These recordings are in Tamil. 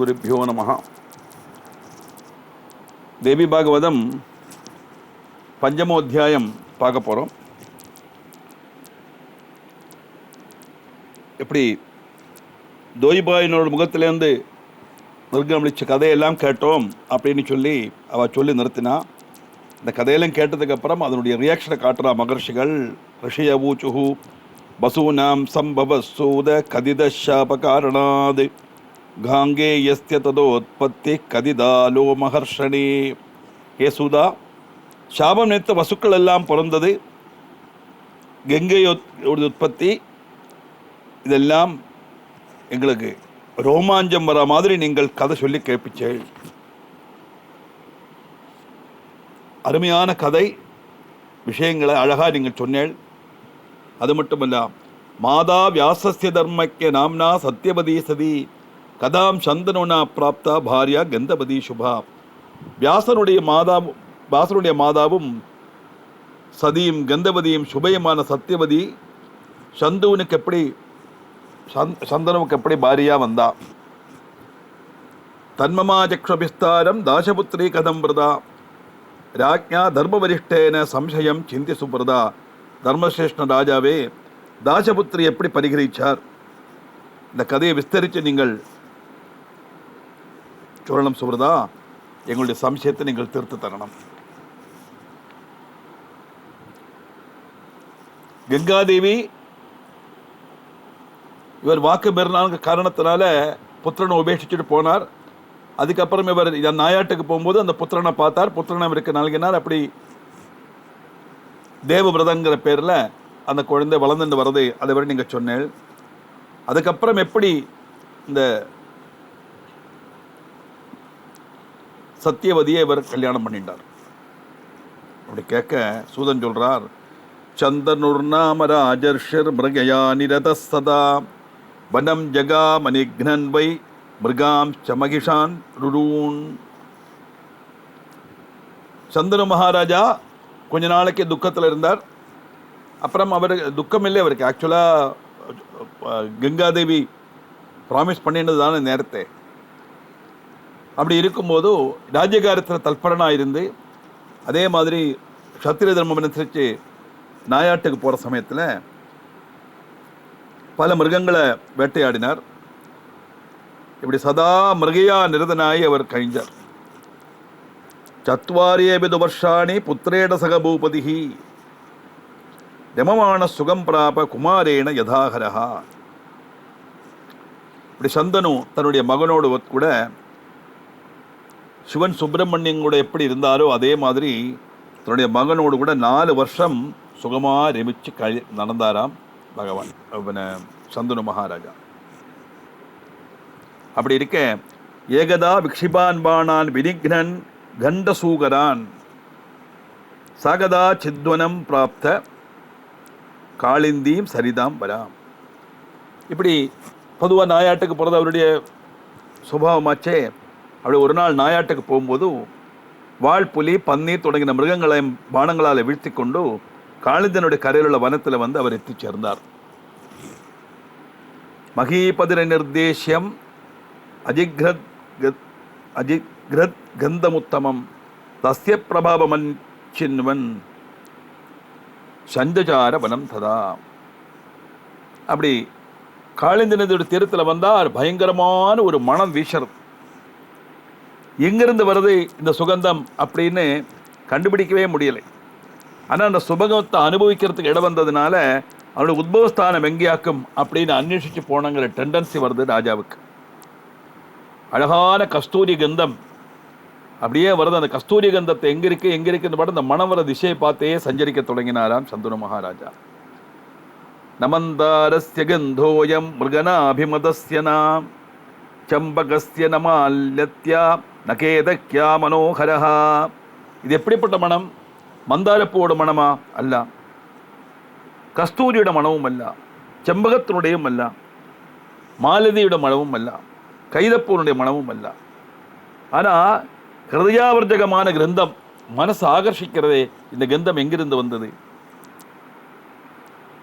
குருபியோ நமஹ. தேவி பாகவதம் பஞ்சமோத்தியாயம் பார்க்க போகிறோம். எப்படி தோய்பாயினோட முகத்திலேருந்து மிருகம் அளித்த கதையெல்லாம் கேட்டோம் அப்படின்னு சொல்லி அவள் சொல்லி நிறுத்தினா. இந்த கதையெல்லாம் கேட்டதுக்கப்புறம் அதனுடைய ரியாக்ஷனை காட்டுறா மகர்ஷிகள். ரிஷிய ஊச்சுஹு பசூனாம் சம்பவசூத கதித சாபகாரணாது காங்கே யஸ்ய ததோத்பத்தி கதிதாலோ மகர்ஷனே. ஏ சூதா, சாபம் நேர்த்த வசுக்கள் எல்லாம் பிறந்தது, கங்கையோட உற்பத்தி, இதெல்லாம் எங்களுக்கு ரோமாஞ்சம் வர மாதிரி நீங்கள் கதை சொல்லி கேட்பிச்சே. அருமையான கதை, விஷயங்களை அழகாக நீங்கள் சொன்னேள். அது மட்டுமல்ல, மாதா வியாசஸ்ய தர்மக்கிய நாம்னா சத்யவதி சதி கதாம் சந்தனுனா பிராப்தா பாரியா கந்தபதி சுபா. வியாசனுடைய மாதாவும் சதியும் கந்தவதியும் சுபயமான சத்தியவதி சந்துவனுக்கு எப்படி சந்தனுக்கு எப்படி பாரியா வந்தா. தன்மமா சக்ஷபிஸ்தாரம் தாசபுத்திரி கதம் பிரதா ராஜ்ஞா தர்மவரிஷ்டேன சம்சயம் சிந்தி சுப்ரதா. தர்மசிரேஷ்ட ராஜாவே, தாசபுத்திரி எப்படி பரிகரிச்சார், இந்த கதையை விஸ்தரித்து நீங்கள் சொல்லணும் சுப்ரதா. எங்களுடைய சம்சயத்தை நீங்கள் தீர்த்து தரணும். கங்காதேவி இவர் வாக்கு பெறான காரணத்தினால புத்திரனை உபேட்சிச்சுட்டு போனார். அதுக்கப்புறம் இவர் நாயாட்டுக்கு போகும்போது அந்த புத்திரனை பார்த்தார், புத்திரனை இவருக்கு நல்கினார். அப்படி தேவவிரதங்கிற பேரில் அந்த குழந்தை வளர்ந்துட்டு வருது. அதை வரை நீங்கள் சொன்னேன். அதுக்கப்புறம் எப்படி இந்த சத்தியவதியை இவர் கல்யாணம் பண்ணிட்டார் அப்படி கேட்க சூதன் சொல்றார், சந்தனுர்நாமராஜர்ஷிர் மிருகயா நிரத சதா வனம் ஜகா மணிக்னன் வை மிருகாம் சமகிஷான் ருரூன். சந்தனு மகாராஜா கொஞ்ச நாளைக்கு துக்கத்தில் இருந்தார். அப்புறம் அவருக்கு துக்கம் இல்லை, அவருக்கு ஆக்சுவலாக கங்காதேவி ப்ராமிஸ் பண்ணினது தானே நேரத்தை. அப்படி இருக்கும்போது ராஜ்யகாரத்தில் தல்பரனாக இருந்து அதே மாதிரி சத்திரிய தர்மம் அனுசரித்து நாயாட்டுக்கு போகிற சமயத்தில் பல மிருகங்களை வேட்டையாடினார். இப்படி சதா மிருகையா நிரதனாய் அவர் கழிஞ்சார். சத்வாரியேபிது வருஷாணி புத்திரேட சக பூபதிஹி ரமமான சுகம் பிராப குமாரேன யதாகரஹா. இப்படி சந்தனு தன்னுடைய மகனோடு கூட சிவன் சுப்பிரமணியன் கூட எப்படி இருந்தாரோ அதே மாதிரி தன்னுடைய மகனோடு கூட 4 வருஷம் சுகமாக ரமிச்சு நடந்தாராம் பகவான் சந்தனு மகாராஜா. அப்படி இருக்க ஏகதா விக்ஷிபான் பாணான் வினிக்னன் கண்டசூகரான் சகதா சித்வனம் பிராப்த காளிந்தீம் சரிதாம் வராம். இப்படி பொதுவாக நாயாட்டுக்கு போகிறது அவருடைய சுபாவமாச்சே. அப்படி ஒரு நாள் நாயாட்டுக்கு போகும்போது வாள், புலி, பன்னி தொடங்கின மிருகங்களை பானங்களால் வீழ்த்தி கொண்டு காளிந்தனுடைய கரையில் உள்ள வனத்தில் வந்து அவர் எத்தி சேர்ந்தார். மகீபதிர நிர்தேசியம் அஜிக்ரத் கந்தமுத்தமம் தஸ்ய பிரபாவமன் சின்வன் சஞ்சசார வனம் ததா. அப்படி காளிந்தனோட தீரத்தில் வந்தார். பயங்கரமான ஒரு மனம் வீசுறது. எங்கிருந்து வருது இந்த சுகந்தம் அப்படின்னு கண்டுபிடிக்கவே முடியலை. ஆனால் அந்த சுபகத்தை அனுபவிக்கிறதுக்கு இடம் வந்ததுனால அவனுடைய உத்பவஸ்தானம் எங்கேயாக்கும் அப்படின்னு அன்வேஷித்து போனங்கிற டெண்டன்சி வருது ராஜாவுக்கு. அழகான கஸ்தூரி கந்தம் அப்படியே வருது. அந்த கஸ்தூரி கந்தத்தை எங்கே இருக்குன்னு பாட்டு அந்த மனம் வர திசையை பார்த்தே சஞ்சரிக்க தொடங்கினாராம் சந்தனு மகாராஜா. நமந்தாரஸ்ய கந்தோயம் மிருகனாபிமதஸ்ய நாம் சம்பகஸ்ய நமால்யத்யா நகேதக்யா மனோகரஹா. இது எப்படிப்பட்ட மனம்? மந்தாரப்பூவோட மனமா? அல்ல. கஸ்தூரியோட மனமும் அல்ல, செம்பகத்தினுடையும் அல்ல, மாலதியோட மனமும் அல்ல, கைதப்பூனுடைய மனமும் அல்ல. ஆனால் ஹிருதயாவர்ஜகமான கிரந்தம், மனசு ஆகர்ஷிக்கிறதே. இந்த கந்தம் எங்கிருந்து வந்தது?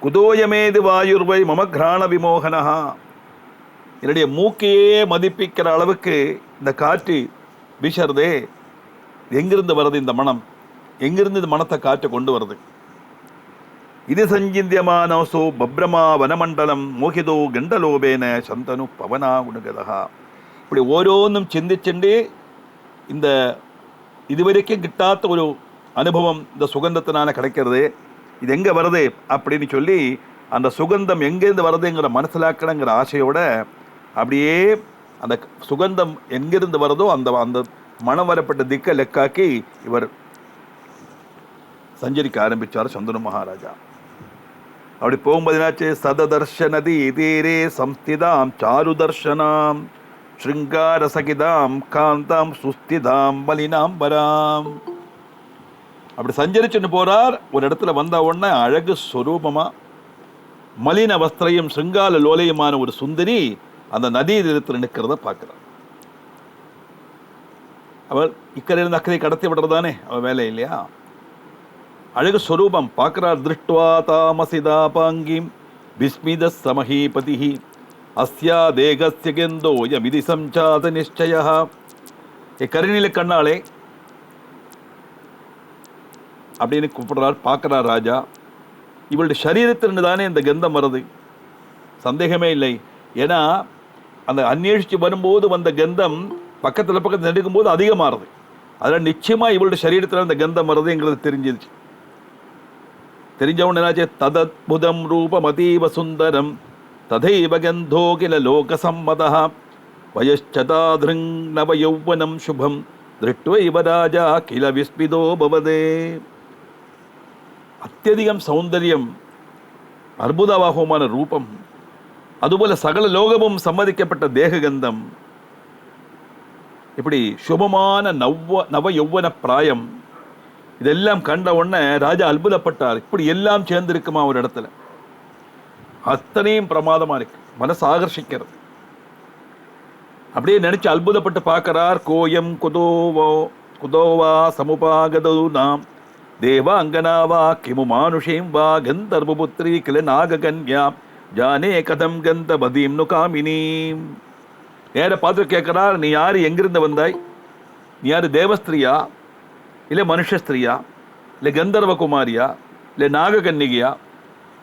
குதோயமேது வாயுர்வை மம கிராண விமோகனஹா. என்னுடைய மூக்கையே மதிப்பிக்கிற அளவுக்கு இந்த காற்று வீசுறதே, எங்கிருந்து வருது இந்த மனம்? எங்கிருந்து இந்த மனத்தை காற்று கொண்டு வருது? இது சஞ்சிந்தியமானோசோ பப்ரமா வனமண்டலம் மோகிதோ கண்டலோபேன சந்தனு பவனா குணகதா. இப்படி ஓரோன்னும் சிந்திச்சுண்டு இந்த இதுவரைக்கும் கிட்டாத ஒரு அனுபவம் இந்த சுகந்தத்தினால கிடைக்கிறது. இது எங்கே வருது அப்படின்னு சொல்லி அந்த சுகந்தம் எங்கேருந்து வருதுங்கிற மனசிலாக்கணுங்கிற ஆசையோட அப்படியே அந்த சுகந்தம் எங்கிருந்து வருதோ அந்த அந்த மனம் வரப்பட்ட திக்கை லெக்காக்கி இவர் சஞ்சரிக்க ஆரம்பித்தார் சந்தனு மகாராஜா. அப்படி போகும்போது என்னாச்சு, சததர்ஷனதி தீரே சம்ஸ்திதாம் சாரு தர்ஷனாம் ஸ்ருங்கார சகிதாம் காந்தாம் சுஸ்திதாம் மலினாம்பராம். அப்படி சஞ்சரிச்சுன்னு போறார். ஒரு இடத்துல வந்த உடனே அழகு ஸ்வரூபமா மலின வஸ்திரையும் ஸ்ருங்கால லோலையுமான ஒரு சுந்தரி அந்த நதி தீரத்தில் நிற்கிறத பார்க்கிறார். அவள் இக்கரையிலிருந்து அக்கறை கடத்தி விடுறதானே அவள் வேலை இல்லையா? அழகு ஸ்வரூபம் பார்க்கிறார். திருஷ்டுவா தாமசிதா பாங்கிம் விஸ்மித சமஹீபதி அஸ்யா தேகஸ்ய கெந்தோயம் இது சம்சாத நிச்சய. கருணில கண்ணாலே அப்படின்னு கூப்பிடுறார். பார்க்கிறார் ராஜா. இவளுடைய சரீரத்திலிருந்து தானே இந்த கந்தம் வருது, சந்தேகமே இல்லை. ஏன்னா அந்த அந்வேஷிச்சு வரும்போது வந்த கந்தம் பக்கத்தில் நெடுக்கும்போது அதிகமாகுது. அதனால் நிச்சயமாக இவளுடைய சரீரத்தில் அந்த கந்தம் வருதுங்கிறது தெரிஞ்சிருச்சு. தெரிஞ்சவன் என்னாச்சு, ததத்புதம் ரூபம் அதீவ சுந்தரம் ததைவ கந்தோ கில லோக சம்மதா வயச்சதாதிருங் நவ யௌவனம் சுபம் திருஷ்டுவைவ ராஜா கில விஸ்மிதோ பவதே. அத்தியதிகம் சௌந்தரியம், அற்புதமாகவுமான ரூபம், அதுபோல சகல லோகமும் சம்மதிக்கப்பட்ட தேககந்தம், இப்படி சுபமான நவ யௌவன பிராயம், இதெல்லாம் கண்ட உடனே ராஜா அற்புதப்பட்டார். இப்படி எல்லாம் சேர்ந்திருக்குமா ஒரு இடத்துல, அத்தனையும் பிரமாதமா இருக்கு, மனசு ஆகர்ஷிக்கிறது. அப்படியே நினைச்சு அற்புதப்பட்டு பார்க்கிறார். கோயம் குதோவா சமுபாகதோ நாம் தேவாங்கனாவா கிமு மானுஷேம் வா கந்தர்வபுத்ரி கிள நாககன்யா ஜானே கதம் கந்த பதீம் நுகாமினீம். நேர பார்த்து கேட்கிறார், நீ யாரு, எங்கிருந்து வந்தாய், நீ யாரு, தேவஸ்திரியா இல்லை மனுஷஸ்திரியா இல்லை கந்தர்வ குமாரியா இல்லை நாககன்னிகையா?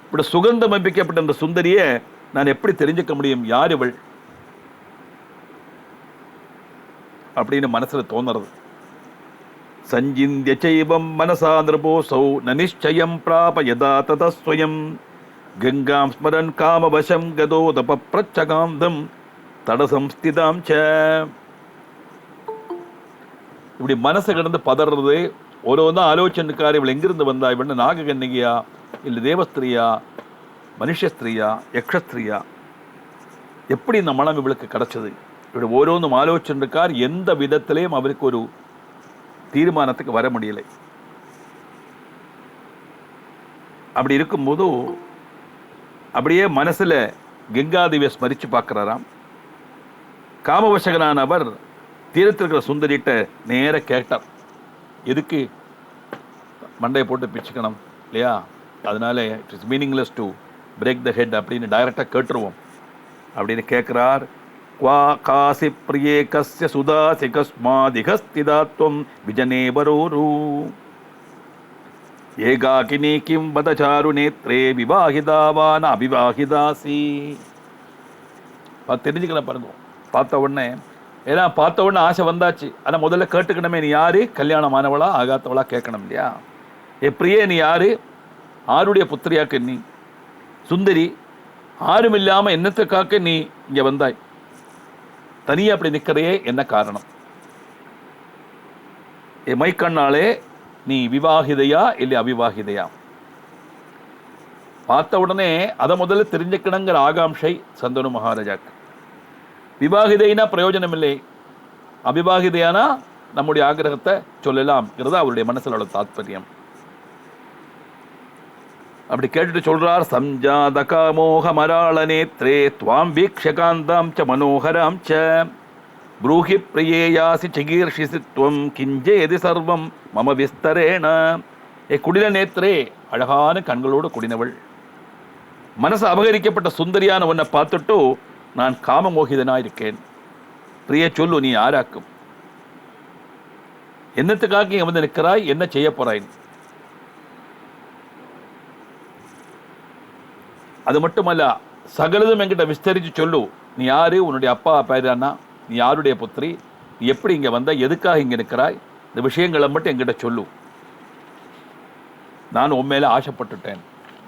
இப்படி சுகந்தம் அமைக்கப்பட்ட அந்த சுந்தரியை நான் எப்படி தெரிஞ்சுக்க முடியும், யார் இவள் அப்படின்னு மனசுல தோணுறது. சஞ்சிந்திய சைவம் மனசா நிருபோசௌ நனிச்சயம் பிராப யதா ததஸ்வயம் கங்காம் ஸ்மரன் காமவசம் கதோதப பிரச்சகாந்தம் தடசம் ஸ்திதாம் ச. இப்படி மனசை கிடந்து பதறது. ஒரு தான் ஆலோசனைக்கார், இவள் எங்கிருந்து வந்தா, இவள் நாககன்னிகையா இல்லை தேவஸ்திரியா மனுஷஸ்திரியா யக்ஷஸ்திரியா, எப்படி இந்த மனம் இவளுக்கு கிடைச்சது? இப்படி ஓரோன்றும் ஆலோசனைக்கார். எந்த விதத்திலையும் அவருக்கு ஒரு தீர்மானத்துக்கு வர முடியலை. அப்படி இருக்கும்போது அப்படியே மனசுல கங்காதேவியை ஸ்மரிச்சு பார்க்கிறாராம். காமவசகனான அவர் தீரத்தில் இருக்கிற சுந்தரிட்ட நேர கேட்டார், எதுக்கு மண்டையை போட்டு பிச்சுக்கணும் இல்லையா, அதனால it is meaningless to break the head அப்படின்னு டைரக்டாக கேட்டுருவோம் அப்படின்னு கேட்குறார். குவா காசி பிரியே கஸ்ய சுதாசி கஸ்மாதிகஸ்திதாத்வம் விஜனே வரோரு ஏகாகினி கிம் வதசாரு நேத்ரே விவாஹிதாவான அபிவாஹிதாசி. தெரிஞ்சுக்கலாம் பாருங்க. பார்த்த உடனே, ஏன்னா பார்த்த உடனே ஆசை வந்தாச்சு. ஆனால் முதல்ல கேட்டுக்கணுமே, நீ யாரு, கல்யாணம் ஆனவளா ஆகாத்தவளா கேட்கணும் இல்லையா? எப்படியே நீ யாரு, ஆருடைய புத்திரியாக்கு நீ சுந்தரி, ஆரும் இல்லாமல் என்னத்துக்காக்க நீ இங்கே வந்தாய், தனியாக அப்படி நிற்கிறையே என்ன காரணம்? மைக்கண்ணாலே நீ விவாகிதையா இல்லை அவிவாகிதையா? பார்த்த உடனே அதை முதல்ல தெரிஞ்சுக்கணுங்கிற ஆகாம்ஷை சந்தனு மகாராஜாக்கு. விவாகிதைனா பிரயோஜனம் இல்லை, அவிவாகிதையானா நம்முடைய ஆகிரகத்தை சொல்லலாம்ங்கிறது அவருடைய மனசில் உள்ள தாத்பரியம். அப்படி கேட்டுட்டு சொல்றார், சம்ஜாத காமோக மராள நேத்ரே துவாம் வீக்ஷகாந்தாம் ச மனோகராம் ச ப்ரூஹி பிரியேயாசி சிகீர்ஷிசித்வம் கிஞ்சேதி சர்வம் மம விஸ்தரேண. குடில நேத்ரே, அழகான கண்களோடு குடினவள், மனசு அபகரிக்கப்பட்ட சுந்தரியான உன்னை பார்த்துட்டு நான் காமமோகிதனாயிருக்கேன். பிரிய சொல்லு, நீ யாராக்கும்? என்னத்துக்காக இங்கே வந்து நிற்கிறாய்? என்ன செய்ய போறாய்? அது மட்டுமல்ல, சகலதும் என்கிட்ட விஸ்தரித்து சொல்லு. நீ யாரு? உன்னுடைய அப்பா பேரானா? நீ யாருடைய புத்திரி? நீ எப்படி இங்கே வந்த? எதுக்காக இங்கே நிற்கிறாய்? இந்த விஷயங்களை மட்டும் என்கிட்ட சொல்லு. நான் உன் மேலே ஆசைப்பட்டுட்டேன்.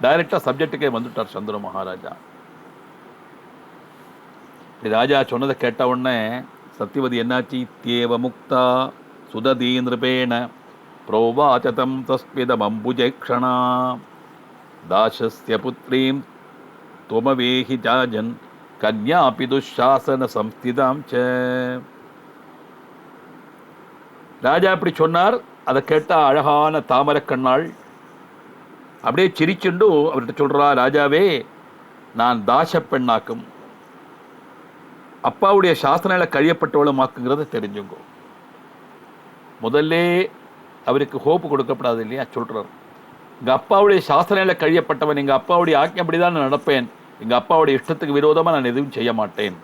டைரக்டாக சப்ஜெக்டுக்கே வந்துட்டார் சந்திர மகாராஜா. ராஜா சொன்னதை கேட்ட உடனே சத்தியவதி என்னாச்சு? தேவ முக்தா சுததீந்திரபேண புரோவாச்சதம் தஸ்மிதமம்புஜேக்ஷணா தாசஸ்ய புத்ரீம் துவமவேஹி ஜாஜன் கன்யாபி துஷாசன சம்ஸ்திதாம் ச. ராஜா இப்படி சொன்னார். அதை கேட்ட அழகான தாமரை கண்ணாள் அப்படியே சிரிச்சுண்டு அவர்கிட்ட சொல்றா, ராஜாவே, நான் தாச பெண்ணாக்கும், அப்பாவுடைய சாசனையில கழியப்பட்டவளுமாக்குங்கிறத தெரிஞ்சுங்கோ. முதல்ல அவருக்கு ஹோப்பு கொடுக்கப்படாது இல்லையா? சொல்றார், எங்க அப்பாவுடைய சாசனையில கழியப்பட்டவன், எங்க அப்பாவுடைய ஆக்ஞப்படிதான் நான் நடப்பேன், எங்க அப்பாவுடைய இஷ்டத்துக்கு விரோதமா நான் எதுவும் செய்ய மாட்டேன்.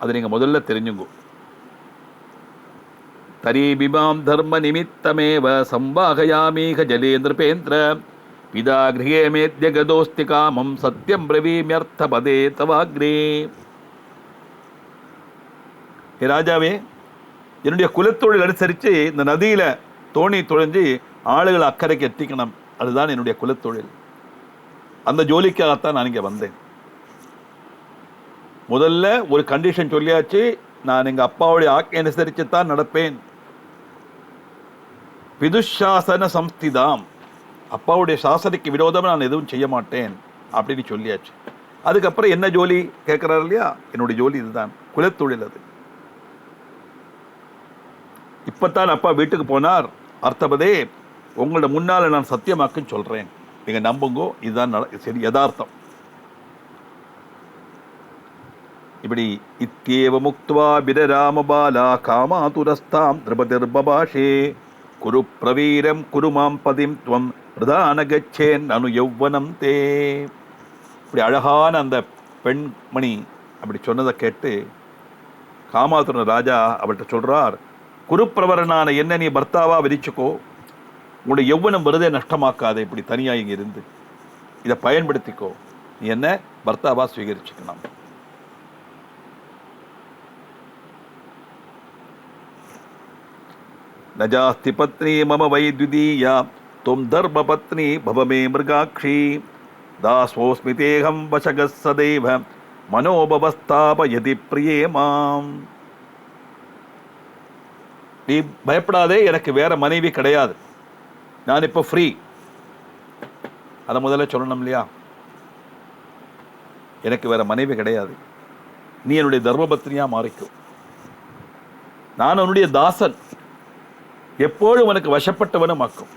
அதை நீங்க முதல்ல தெரிஞ்சுங்கோ. தரீபிமாம் தர்ம நிமித்தமேவ சம்பாகயாமீக ஜலேந்திரபேந்திர பிதா கிரகே மேத்ய கதோஸ்தி காமம் சத்யம் பிரவீமியர்த்த பதே தவாக்ரே. ராஜாவே, என்னுடைய குலத்தொழில் அனுசரித்து இந்த நதியில தோணி துழைஞ்சி ஆளுகளை அக்கறைக்கு எத்திக்கணும். அதுதான் என்னுடைய குலத்தொழில். அந்த ஜோலிக்காகத்தான் நான் இங்கே வந்தேன். முதல்ல ஒரு கண்டிஷன் சொல்லியாச்சு, நான் எங்க அப்பாவுடைய ஆக்கை அனுசரித்து தான் நடப்பேன். விதுஷாசன சம்ஸ்திதாம், அப்பாவுடைய சாசனைக்கு விரோதமாக நான் எதுவும் செய்ய மாட்டேன் அப்படின்னு சொல்லியாச்சு. அதுக்கப்புறம் என்ன ஜோலி கேட்கிறார் இல்லையா? என்னுடைய ஜோலி இதுதான், குலத்தொழில். அது இப்பத்தான் அப்பா வீட்டுக்கு போனார். அர்த்தபதே, உங்களோட முன்னால நான் சத்தியமாக்குன்னு சொல்றேன், நீங்க நம்புங்கோ, இதுதான் சரி யதார்த்தம். இப்படி இத்தேவ முக்த்வா விரராமபாலா காமாதுரஸ்தாம் திரபதிர்பபாஷே குரு பிரவீரம் குருமாம் பதிம் துவம் பிரதான கச்சேன் அனு யௌவனம் தே. இப்படி அழகான அந்த பெண்மணி அப்படி சொன்னதை கேட்டு காமாதுரன் ராஜா அவர்கிட்ட சொல்றார், குருப்பிரவரனான என்ன நீ பர்த்தாவா விதிச்சுக்கோ, உங்களுடைய யௌவனம் வருதே நஷ்டமாக்காத, இப்படி தனியா இங்க இருந்து இதை பயன்படுத்திக்கோ, நீ என்ன பர்த்தாவா ஸ்வீகரிச்சுக்கலாம். நஜாஸ்தி பத்னி மம வைத்விதீயா தும் தர்ம பத்னி பவமே மிருகாட்சி தாஸ்வோஸ்மி தேகம் வசகஸ் சதைவ மனோபவஸ்தாபயதி பிரியே மாம். நீ பயப்படாதே, எனக்கு வேற மனைவி கிடையாது, நான் இப்போ ஃப்ரீ. அதை முதல்ல சொல்லணும் இல்லையா? எனக்கு வேற மனைவி கிடையாது, நீ என்னுடைய தர்மபத்னியா மாறிக்கும். நான் உன்னுடைய தாசன், எப்போதும் உனக்கு வசப்பட்டவனும் ஆக்கும்.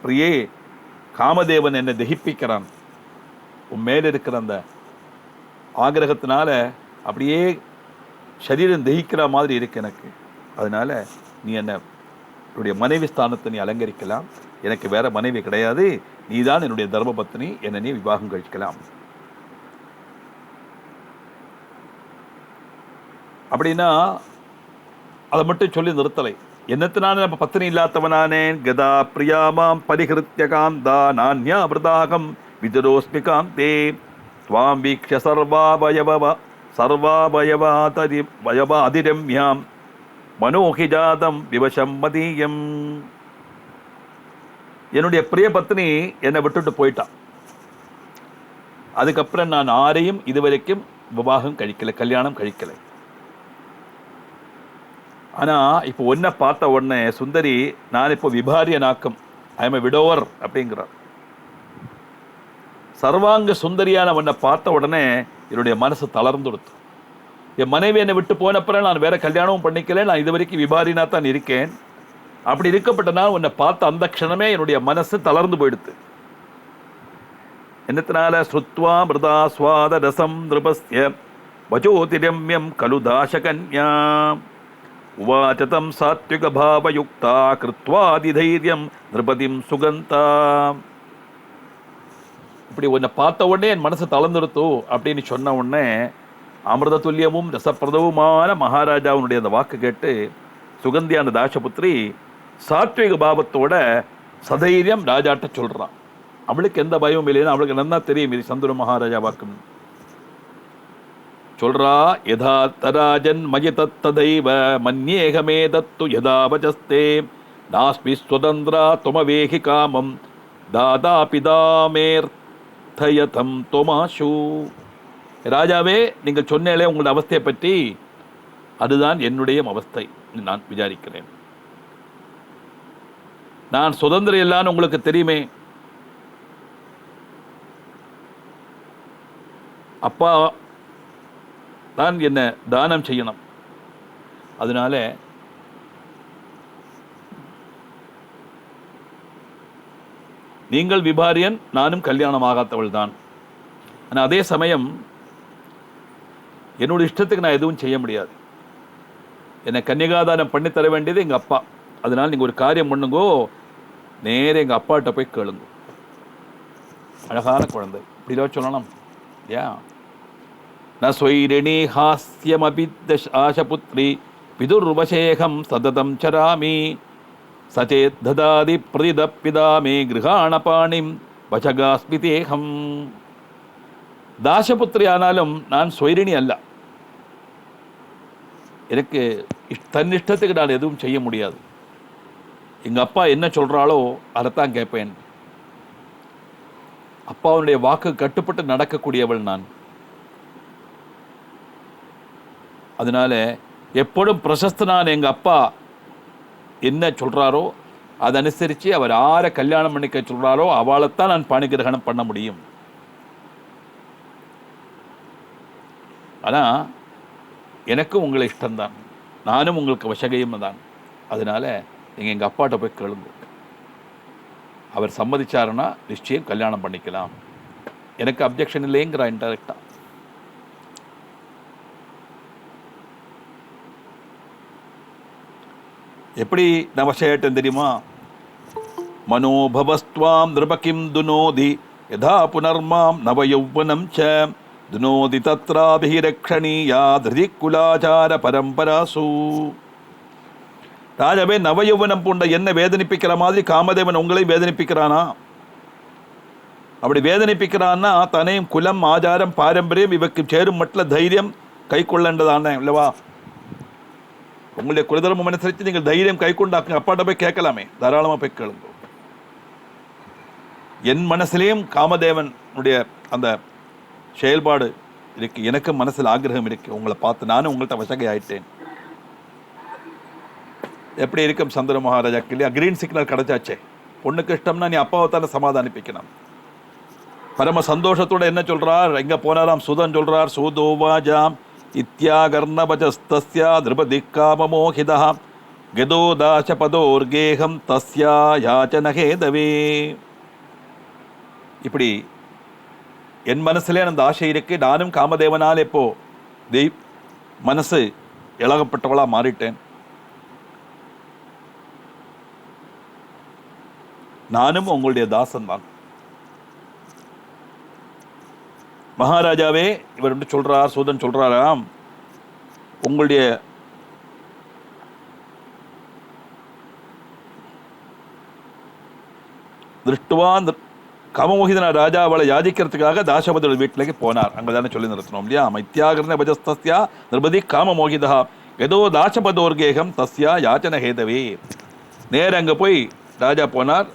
பிரியே, காமதேவன் என்னை தகிப்பிக்கிறான், உன் மேல இருக்கிற அந்த ஆகிரகத்தினால அப்படியே சரீரம் தகிக்கிற மாதிரி இருக்கு எனக்கு. அதனால நீ என்னுடைய மனைவி ஸ்தானத்தை நீ அலங்கரிக்கலாம், எனக்கு வேற மனைவி கிடையாது, நீதான் என்னுடைய தர்மபத்னி, என்னை நீ விவாகம் கழிக்கலாம். அப்படின்னா அதை மட்டும் சொல்லி நிறுத்தலை. என்னத்தினால நம்ம பத்னி இல்லாதவனானேன்? கதா பிரியாமாம் பரிகிருத்திய காந்தா நான்யா பிரதாகம் விதுரோஸ்மி காந்தே துவாம் வீக்ஷ சர்வாபயவாதிரம்யாம் மனோஹிஜாதம் விவசம் மதீயம். என்னுடைய பிரிய பத்னி என்னை விட்டுட்டு போயிட்டான். அதுக்கப்புறம் நான் ஆரையும் இதுவரைக்கும் விவாகம் கழிக்கலை, கல்யாணம் கழிக்கலை. ஆனா இப்போ ஒன்ன பார்த்த உடனே சுந்தரி, நான் இப்போ விபாரிய நாக்கம், ஐ எம் எ விடோவர் அப்படிங்கிறார். சர்வாங்க சுந்தரியான உன்னை பார்த்த உடனே என்னுடைய மனசு தளர்ந்துடுத்து. என் மனைவி என்னை விட்டு போனப்புறம் நான் வேற கல்யாணமும் பண்ணிக்கல, நான் இது வரைக்கும் விபாரினா தான் இருக்கேன். அப்படி இருக்கப்பட்ட நான் உன்னை பார்த்த அந்த க்ஷணமே என்னுடைய மனசு தளர்ந்து போயிடுத்து. என்னத்தினால? ஸ்ருத்வா மிருதா ஸ்வாத ரசம் நிருபஸ்ய வஜோதிரம்யம் கலு தாசகன்யா உவாச்சதம் சாத்விக பாவயுக்தா கிருத்வாதிதைரியம் நிருபதிம் சுகந்தா. இப்படி உன்னை பார்த்த உடனே என் மனசு தளர்ந்துடுத்து அப்படின்னு சொன்ன உடனே அமிர்த துல்லியமும் ரசப்பிரதவுமான மகாராஜாவுடைய அந்த வாக்கு கேட்டு சுகந்தியான தாசபுத்திரி சாத்விக பாவத்தோட சதைரியம் ராஜாட்ட சொல்றான். அவளுக்கு எந்த பயமும் இல்லைன்னு அவளுக்கு நல்லா தெரியும் இது சந்துர மகாராஜா வாக்குன்னு. சொல்றா, யதார்த்தராஜன் மய தத்ததைவ மன்யேகமே தத்து யதாவஜஸ்தே நாஸ்மி ஸ்வதந்திரா துமவேகி காமம் தாதா பிதாமேர்த்தயதம் தொமாஷு. ராஜாவே, நீங்கள் சொன்னேலே உங்களுடைய அவஸ்தையை பற்றி, அதுதான் என்னுடைய அவஸ்தை நான் விசாரிக்கிறேன். நான் சுதந்திரம் இல்லான்னு உங்களுக்கு தெரியுமே. அப்பா தான் என்ன தானம் செய்யணும். அதனால நீங்கள் விபாரியன், நானும் கல்யாணம் ஆகாதவள் தான். ஆனால் அதே சமயம் என்னோட இஷ்டத்துக்கு நான் எதுவும் செய்ய முடியாது. என்னை கன்னிகாதானம் பண்ணி தர வேண்டியது எங்கள் அப்பா. அதனால் நீங்கள் ஒரு காரியம் பண்ணுங்கோ, நேரே எங்கள் அப்பாட்ட போய் கேளுங்க. அழகான குழந்தை, இப்படிலாம் சொல்லணும் யா. ந ஸ்வைரிணி ஹாஸ்யமபித்த ஆசபுத்ரி பிதுர்வசேகம் சததம் சராமி சச்சேத் ததாதி பிரதிதப்பிதாமே கிருஹாணபாணிம் வசகாஸ்மிதேகம். தாசபுத்திரி ஆனாலும் நான் ஸ்வைரிணி அல்ல. எனக்கு தன்னிஷ்டத்துக்கு நான் எதுவும் செய்ய முடியாது. எங்கள் அப்பா என்ன சொல்கிறாளோ அதைத்தான் கேட்பேன். அப்பாவுடைய வாக்கு கட்டுப்பட்டு நடக்கக்கூடியவள் நான். அதனால எப்பொழுதும் பிரசஸ்தனான எங்கள் அப்பா என்ன சொல்கிறாரோ அதை அனுசரித்து அவர் யாரை கல்யாணம் பண்ணிக்க சொல்கிறாரோ அவளைத்தான் நான் பாணிகிரகணம் பண்ண முடியும். ஆனால் எனக்கும் உங்களை இஷ்டம்தான், நானும் உங்களுக்கு வசகையும் தான். அதனால் நீங்கள் எங்கள் அப்பாட்ட போய் கேளுங்க. அவர் சம்மதிச்சாருன்னா நிச்சயம் கல்யாணம் பண்ணிக்கலாம். எனக்கு அப்ஜெக்ஷன் இல்லைங்கிறா இன்டெரக்டா. எப்படி நான் வசையாயிட்டேன் தெரியுமா? மனோபவஸ்துவாம் நிருபகிம் துனோதி யதா புனர்மாம் நவயௌவனம் ச துனோதி தத்ராபிரக்ஷணீயா திருதி குலாச்சார பரம்பராசு. ராஜாவே, நவயௌவனம் பூண்ட என்ன வேதனிப்பிக்கிற மாதிரி காமதேவன் உங்களை வேதனிப்பிக்கிறானா? அப்படி வேதனிப்பிக்கிறான்னா தனையும் குலம் ஆச்சாரம் பாரம்பரியம் இவக்கு சேரும் மட்டில் தைரியம் கை கொள்ளேண்டதானே இல்லவா? உங்களுடைய குலதர்மம் அனுசரித்து நீங்கள் தைரியம் கை கொண்டாக்குங்க. அப்பாட்ட போய் கேட்கலாமே, தாராளமாக போய் கேளுங்க. என் மனசிலேயும் காமதேவனுடைய அந்த செயல்பாடு இருக்கு, எனக்கு மனசில் ஆக்கிரகம் இருக்கு. உங்களை பார்த்து நானும் உங்கள்கிட்ட வசகை ஆயிட்டேன். எப்படி இருக்கும் சந்திர மகாராஜாக்கு இல்லையா? கிரீன் சிக்னல் கிடைச்சாச்சே. பொண்ணுக்கு இஷ்டம்னா நீ அப்பாவை தானே சமாதானிப்பிக்கணும். பரம சந்தோஷத்தோட என்ன சொல்றார்? எங்க போனாராம் சுதன் சொல்றார், சூதோவாஜாம் இத்யாகர்ணபஜஸ்தஸ்யா திருபதி காமமோஹிதா கதோதாசபதோர்கேகம் தஸ்யா யாச்சனஹேதவே. இப்படி என் மனசுலே அந்த ஆசை இருக்கு. நானும் காமதேவனால் இப்போ மனசு இழகப்பட்டவளா மாறிட்டேன். நானும் உங்களுடைய தாசன் தான். மகாராஜாவே, இவர் சொல்றார், சூதன் சொல்றாராம், உங்களுடைய திருஷ்டுவான் காமமோகிதன ராஜா அவளை யாதிக்கிறதுக்காக தாசபதியோட வீட்டிലേക്ക് போனார். அங்கதானே சொல்லி நிறுத்தணும் இல்லையா? மைத்தியாகர்ண பஜஸ்தஸ்யா நிர்பதி காமமோகிதா ஏதோ தாசபதோர்கேகம் தஸ்யா யாச்சன ஹேதவே. நேர அங்கே போய் ராஜா போனார்.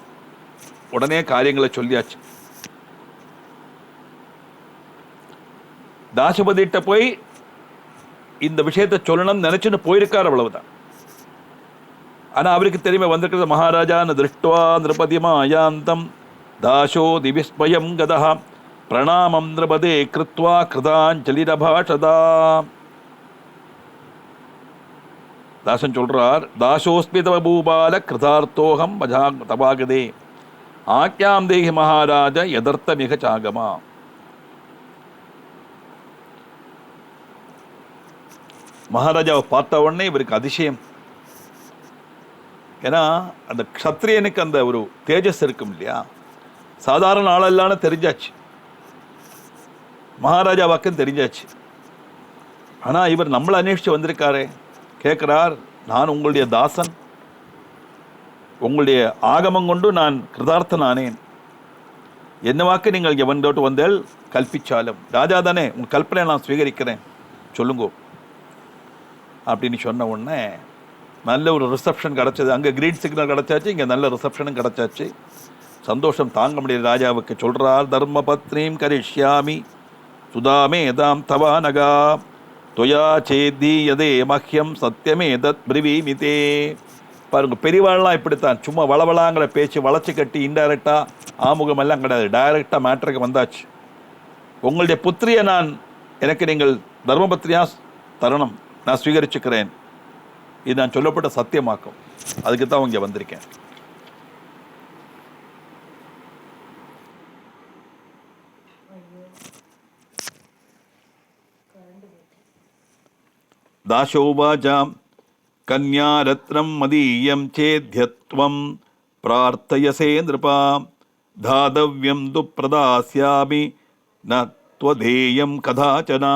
உடனே காரியங்களை சொல்லியாச்சு. தாசபதிட்ட போய் இந்த விஷயத்தை சொல்லணும்னு நினைச்சுன்னு போயிருக்கார், அவ்வளவுதான். ஆனா அவருக்கு தெரியுமே வந்திருக்கிறது மகாராஜான்னு திருஷ்டுவா நிருபதிமாயாந்தம் தாசோ திவிஸ்மயம் கதா பிரணாமம் நிருபதே கிருத்வா கிருதாஞ்சலிரபாஷதா. தாசன் சொல்றார், தாசோஸ்மி தவ பூபால கிருதார்த்தோகம் தபாகதே ஆக்யாம் தேகி மகாராஜ யதர்த்த மிக சாகமா. மகாராஜாவை பார்த்த உடனே இவருக்கு அதிசயம். ஏன்னா அந்த க்ஷத்ரியனுக்கு அந்த ஒரு தேஜஸ் இருக்கும் இல்லையா? சாதாரண ஆளெல்லாம் தெரிஞ்சாச்சு, மகாராஜா வாக்குன்னு தெரிஞ்சாச்சு. ஆனால் இவர் நம்மளை அன்வேஷித்து வந்திருக்காரே. கேட்குறார், நான் உங்களுடைய தாசன், உங்களுடைய ஆகமம் கொண்டு நான் கிருதார்த்தனானேன், என்ன வாக்கு நீங்கள் இங்கே வந்தோட்டு வந்தால் கல்பிச்சாலும். ராஜா தானே, உங்கள் கல்பனை நான் ஸ்வீகரிக்கிறேன், சொல்லுங்கோ அப்படின்னு சொன்ன உடனே நல்ல ஒரு ரிசப்ஷன் கிடச்சது. அங்கே கிரீன் சிக்னல் கிடச்சாச்சு, இங்கே நல்ல ரிசப்ஷனும் கிடச்சாச்சு. சந்தோஷம் தாங்க முடியாது ராஜாவுக்கு. சொல்கிறார், தர்ம பத்னீம் கரிஷ்யாமி சுதாமே தாம் தவா நகா தொயா சேதி யதே மஹ்யம் சத்தியமே தத் பிரிவீமிதே. பாருங்க, பெரியவாள்லாம் இப்படித்தான், சும்மா வளவளாங்கிற பேச்சு வளைச்சி கட்டி இன்டைரக்டாக ஆமுகம் எல்லாம் கிடையாது, டைரக்டாக மேட்ருக்கு வந்தாச்சு. உங்களுடைய புத்திரியை எனக்கு நீங்கள் தர்மபத்ரியா தருணம், நான் ஸ்வீகரிச்சுக்கிறேன், இது நான் சொல்லப்பட்ட சத்தியமாக்கும். அதுக்கு தான் இங்கே வந்திருக்கேன். தாசோவாஜாம் கன்யாரத்னம் மதீயம் சேத்யத்வம் பிரார்த்தயசே நிருபா தாதவ்யம் து பிரதாஸ்யாமி ந த்வதேயம் கதாச்சனா.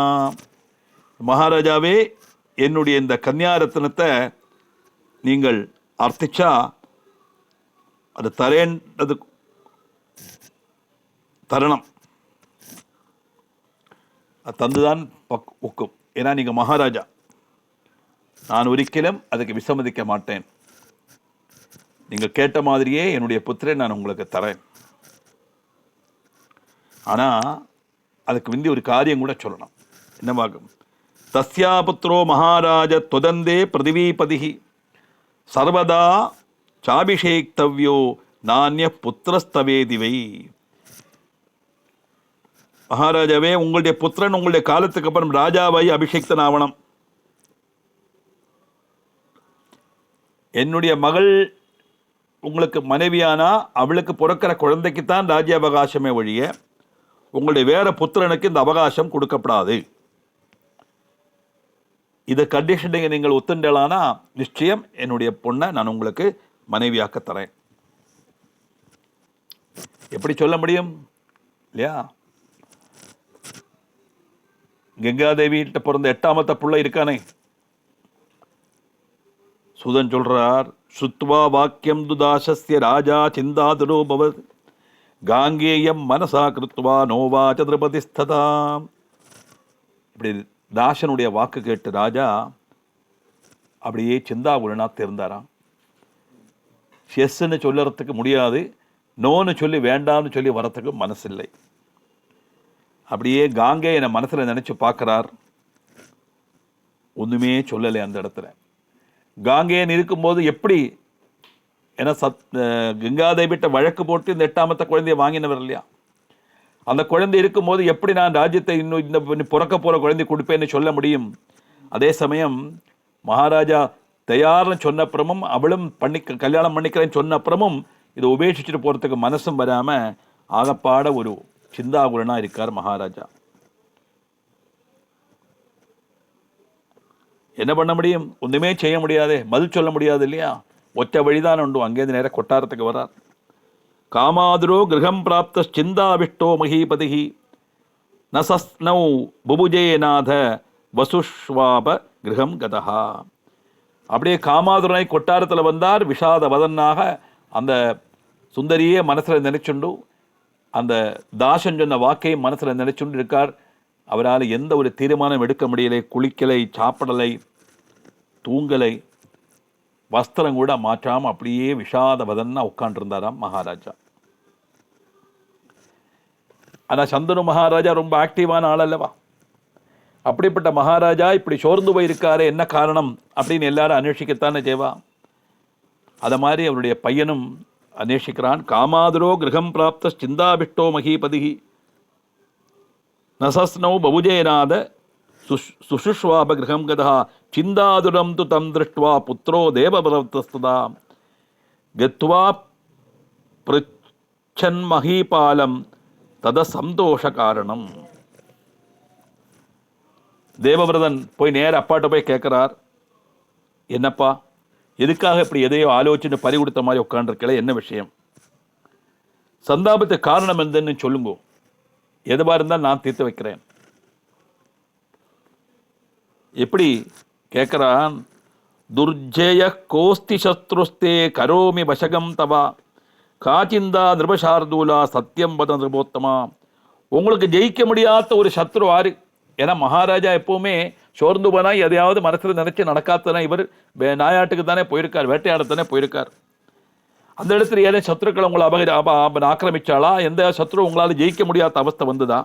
மகாராஜாவே, என்னுடைய இந்த கன்யாரத்னத்தை நீங்கள் அர்த்திச்சா அது தரேன்றது தருணம், அது தந்துதான் ஒக்கும். ஏன்னா நீங்கள் மகாராஜா, நான் ஒரிக்கலும் அதுக்கு விசம்மதிக்க மாட்டேன். நீங்கள் கேட்ட மாதிரியே என்னுடைய புத்திரை நான் உங்களுக்கு தரேன். ஆனால் அதுக்கு முந்தி ஒரு காரியம் கூட சொல்லணும். என்னவாகும்? தஸ்யா புத்திரோ மகாராஜ துவதந்தே பிரதிவீபதி சர்வதா சாபிஷேக்தவ்யோ நானிய புத்திரஸ்தவேதிவை. மகாராஜாவே, உங்களுடைய புத்திரன் உங்களுடைய காலத்துக்கு அப்புறம் ராஜாவாய் அபிஷேக்தன் ஆவணம். என்னுடைய மகள் உங்களுக்கு மனைவியானா அவளுக்கு பிறக்கிற குழந்தைக்குத்தான் ராஜ்ய அவகாசமே ஒழிய உங்களுடைய வேற புத்திரனுக்கு இந்த அவகாசம் கொடுக்கப்படாது. இதை கண்டிஷனிங்க நீங்கள் ஒத்துண்டலானா நிச்சயம் என்னுடைய பொண்ணை நான் உங்களுக்கு மனைவியாக்க தரேன். எப்படி சொல்ல முடியும் இல்லையா? கங்காதேவிகிட்ட பிறந்த 8ஆமத்த புள்ள இருக்கானே, சுதன் சொல்றார், சுத்வா வாக்கியம் துதாசஸ்ய ராஜா சிந்தாதுரோ பவத் காங்கேயம் மனசா கிருத்வா நோவாச்ச திரபதிஸ்ததாம். இப்படி தாசனுடைய வாக்கு கேட்டு ராஜா அப்படியே சிந்தாகுலனா தெரிந்தாராம். எஸ்ன்னு சொல்லறதுக்கு முடியாது, நோன்னு சொல்லி வேண்டாம்னு சொல்லி வரத்துக்கு மனசில்லை. அப்படியே காங்கேயனை மனசில் நினச்சி பார்க்குறார், ஒன்றுமே சொல்லலை அந்த இடத்துல. காங்கேயன் இருக்கும்போது எப்படி, ஏன்னா கங்காதேவிட்ட வழக்கு போட்டு இந்த 8ஆமத்த குழந்தைய வாங்கினவர் இல்லையா, அந்த குழந்தை இருக்கும்போது எப்படி நான் ராஜ்யத்தை இன்னும் இந்த பிறக்க போகிற குழந்தை கொடுப்பேன்னு சொல்ல முடியும்? அதே சமயம் மகாராஜா தயார்னு சொன்னப்புறமும் அவளும் கல்யாணம் பண்ணிக்கிறேன்னு சொன்னப்புறமும் இதை உபேட்சிச்சுட்டு போகிறதுக்கு மனசும் வராமல் ஆகப்பாட ஒரு சிந்தாகுலனா இருக்கார் மகாராஜா. என்ன பண்ண முடியும்? ஒன்றுமே செய்ய முடியாதே, பதில் சொல்ல முடியாது இல்லையா? ஒற்ற வழிதான் உண்டு. அங்கேருந்து நேரம் கொட்டாரத்துக்கு வரார். காமாதுரோ கிரகம் பிராப்த சிந்தாவிஷ்டோ மகீபதி நசஸ்னௌ புபுஜேநாத வசுஷ்வாப கிரகம் கதா. அப்படியே காமாதுரனை கொட்டாரத்தில் வந்தார். விஷாத வதனாக அந்த சுந்தரியே மனசில் நினைச்சுண்டு, அந்த தாசன் சொன்ன வாக்கையும் மனசில் நினைச்சுண்டு இருக்கார். அவரால் எந்த ஒரு தீர்மானம் எடுக்க முடியலை. குளிக்கலை, சாப்பிடலை, தூங்கலை, வஸ்திரம் கூட மாற்றாமல் அப்படியே விஷாத வதன்னா உட்காண்டிருந்தாராம் மகாராஜா. ஆனால் சந்தனு மகாராஜா ரொம்ப ஆக்டிவான ஆள் அல்லவா? அப்படிப்பட்ட மகாராஜா இப்படி சோர்ந்து போயிருக்காரு, என்ன காரணம் அப்படின்னு எல்லாரும் அன்வேஷிக்கத்தானே செய்வா. அதை மாதிரி அவருடைய பையனும் அன்வேஷிக்கிறான். காமாதுரோ கிரகம் பிராப்த சிந்தாபிஷ்டோ மகீபதி நசஸ்னௌ பபுஜேநாத சுசுஷ்வாப கிரகம் கதா சிந்தாதுரம் து தம் திருஷ்டுவா புத்திரோ தேவபரவத்தஸ்ததா கத்வா பிருச்சன் மகீபாலம் தத சந்தோஷ காரணம். தேவவிரதன் போய் நேர அப்பாட்ட போய் கேட்குறார், என்னப்பா எதுக்காக இப்படி எதையோ ஆலோசனை பறி கொடுத்த மாதிரி உட்காண்டிருக்கல, என்ன விஷயம்? சந்தாபத்துக்கு காரணம் என்னன்னு சொல்லுங்கோ, எதுவாக இருந்தால் நான் தீர்த்து வைக்கிறேன். எப்படி கேட்குறான், துர்ஜய கோஸ்தி சத்ருஸ்தே கரோமி வசகம் தவா காச்சிந்தா நிருபசார்தூலா சத்தியம் பத நிருபோத்தமா. உங்களுக்கு ஜெயிக்க முடியாத ஒரு சத்ரு ஆறு. ஏன்னா மகாராஜா எப்பவுமே சோர்ந்து போனால் எதையாவது மனசில் நினைச்சு நடக்காதனா. இவர் நாயாட்டுக்கு தானே போயிருக்கார், வேட்டையாடத்தானே போயிருக்கார். அந்த இடத்துல ஏதோ சத்ருக்களை உங்களை ஆக்கிரமிச்சாளா? எந்த சத்ரு உங்களால் ஜெயிக்க முடியாத அவஸ்தை வந்துதா?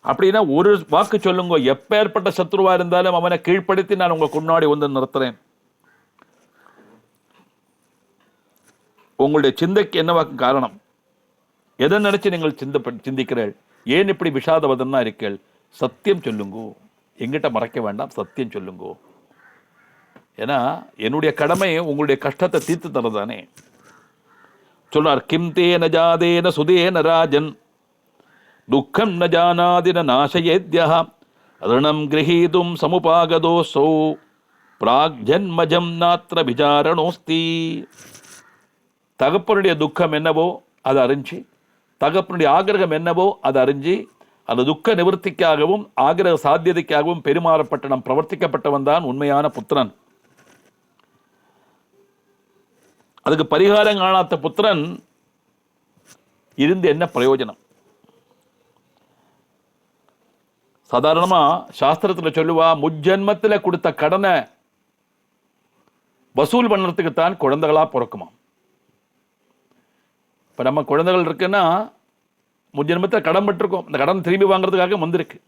அப்படின்னா ஒரு வாக்கு சொல்லுங்க, எப்பேற்பட்ட சத்ருவா இருந்தாலும் அவனை கீழ்ப்படுத்தி நான் உங்களுக்கு முன்னாடி வந்து நிறுத்துறேன். உங்களுடைய சிந்தைக்கு என்னவாக்கு காரணம்? எதை நினைச்சு நீங்கள் சிந்திக்கிறீர்கள்? ஏன் இப்படி விஷாதவதன்னா இருக்கீள்? சத்தியம் சொல்லுங்கோ, எங்கிட்ட மறைக்க வேண்டாம், சத்தியம் சொல்லுங்கோ. ஏன்னா என்னுடைய கடமை உங்களுடைய கஷ்டத்தை தீர்த்து தரதானே. சொல்றார், கிம் தேன ஜாதேன சுதேன ராஜன் துக்கம் ந ஜானாதின நாசயேத்யா ருணம் கிரகீதும் சமுபாகதோசோ பிராக்ஜன்மஜம் நாத்திர விசாரணோஸ்தி. தகப்பனுடைய துக்கம் என்னவோ அதை அறிஞ்சு, தகப்பனுடைய ஆகிரகம் என்னவோ அதை அறிஞ்சு, அந்த துக்க நிவர்த்திக்காகவும் ஆகிரக சாத்தியதைக்காகவும் பெருமாறப்பட்ட நம் பிரவர்த்திக்கப்பட்டவன் தான் உண்மையான புத்திரன். அதுக்கு பரிகாரம் காணாத புத்திரன் இருந்து என்ன பிரயோஜனம்? சாதாரணமா சாஸ்திரத்தில் சொல்லுவா, முஜ்ஜன்மத்தில் கொடுத்த கடனை வசூல் பண்ணுறதுக்கு தான் குழந்தைகளா பிறக்குமா. இப்போ நம்ம குழந்தைகள் இருக்குன்னா முஜ்ஜன்மத்தில் கடன் பட்டிருக்கோம், இந்த கடன் திரும்பி வாங்குறதுக்காக வந்திருக்கு.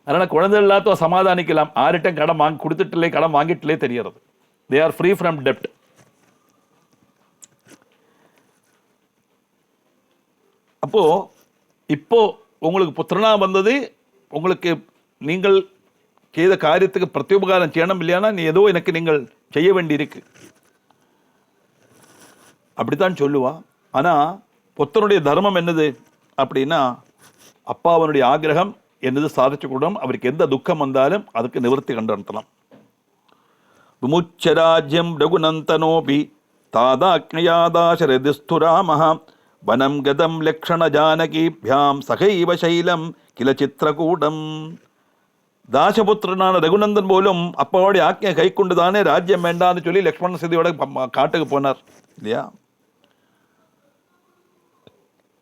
அதனால் குழந்தைகள் எல்லாத்தையும் சமாதானிக்கலாம். ஆரிட்டம் கடன் கொடுத்துட்டுலே கடன் வாங்கிட்டுலே தெரியறது. தே ஆர் ஃப்ரீ ஃப்ரம் டெப்ட். அப்போ இப்போ உங்களுக்கு புத்திரனா வந்தது, உங்களுக்கு நீங்கள் செய்த காரியத்துக்கு பிரத்யுபகாரம் செய்யணும். இல்லையானா நீ ஏதோ எனக்கு நீங்கள் செய்ய வேண்டியிருக்கு அப்படித்தான் சொல்லுவா. ஆனால் புத்தனுடைய தர்மம் என்னது அப்படின்னா, அப்பாவனுடைய ஆகிரகம் என்னது சாதிச்சு கூடும். அவருக்கு எந்த துக்கம் வந்தாலும் அதுக்கு நிவர்த்தி கண்டனம். விமுச்சராஜ்யம் ரகுநந்தனோபி தாதாக்ஞயாதாசரதிஸ்துராமஹ வனம் கதம் லக்ஷண ஜானகிபியாம் சகைவ சைலம் கில சித்திரகூடம். தாசபுத்திரனான ரகுநந்தன் போலும் அப்பாவுடைய ஆக்ஞை கை கொண்டுதானே ராஜ்யம் வேண்டான்னு சொல்லி லக்ஷ்மண சீதையோட காட்டுக்கு போனார் இல்லையா?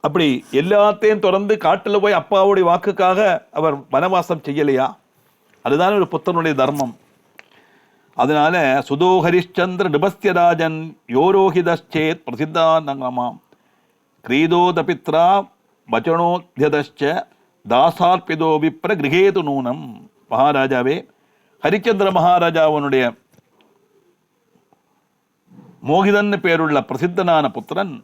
அப்படி எல்லாத்தையும் தொடர்ந்து காட்டில் போய் அப்பாவுடைய வாக்குக்காக அவர் வனவாசம் செய்யலையா? அதுதான் ஒரு புத்தனுடைய தர்மம். அதனால சுதோ ஹரிஷ்சந்திர நிபஸ்தியராஜன் யோரோஹிதச்சேத் பிரசித்தானமாம் கிரீதோதபித்ரா வச்சனோத்யதச்ச தாசார்பிதோ விப்ர கிரகேது நூனம். மகாராஜாவே, ஹரிச்சந்திர மகாராஜாவனுடைய மோகிதன் பேருள்ள பிரசித்தனான புத்திரன்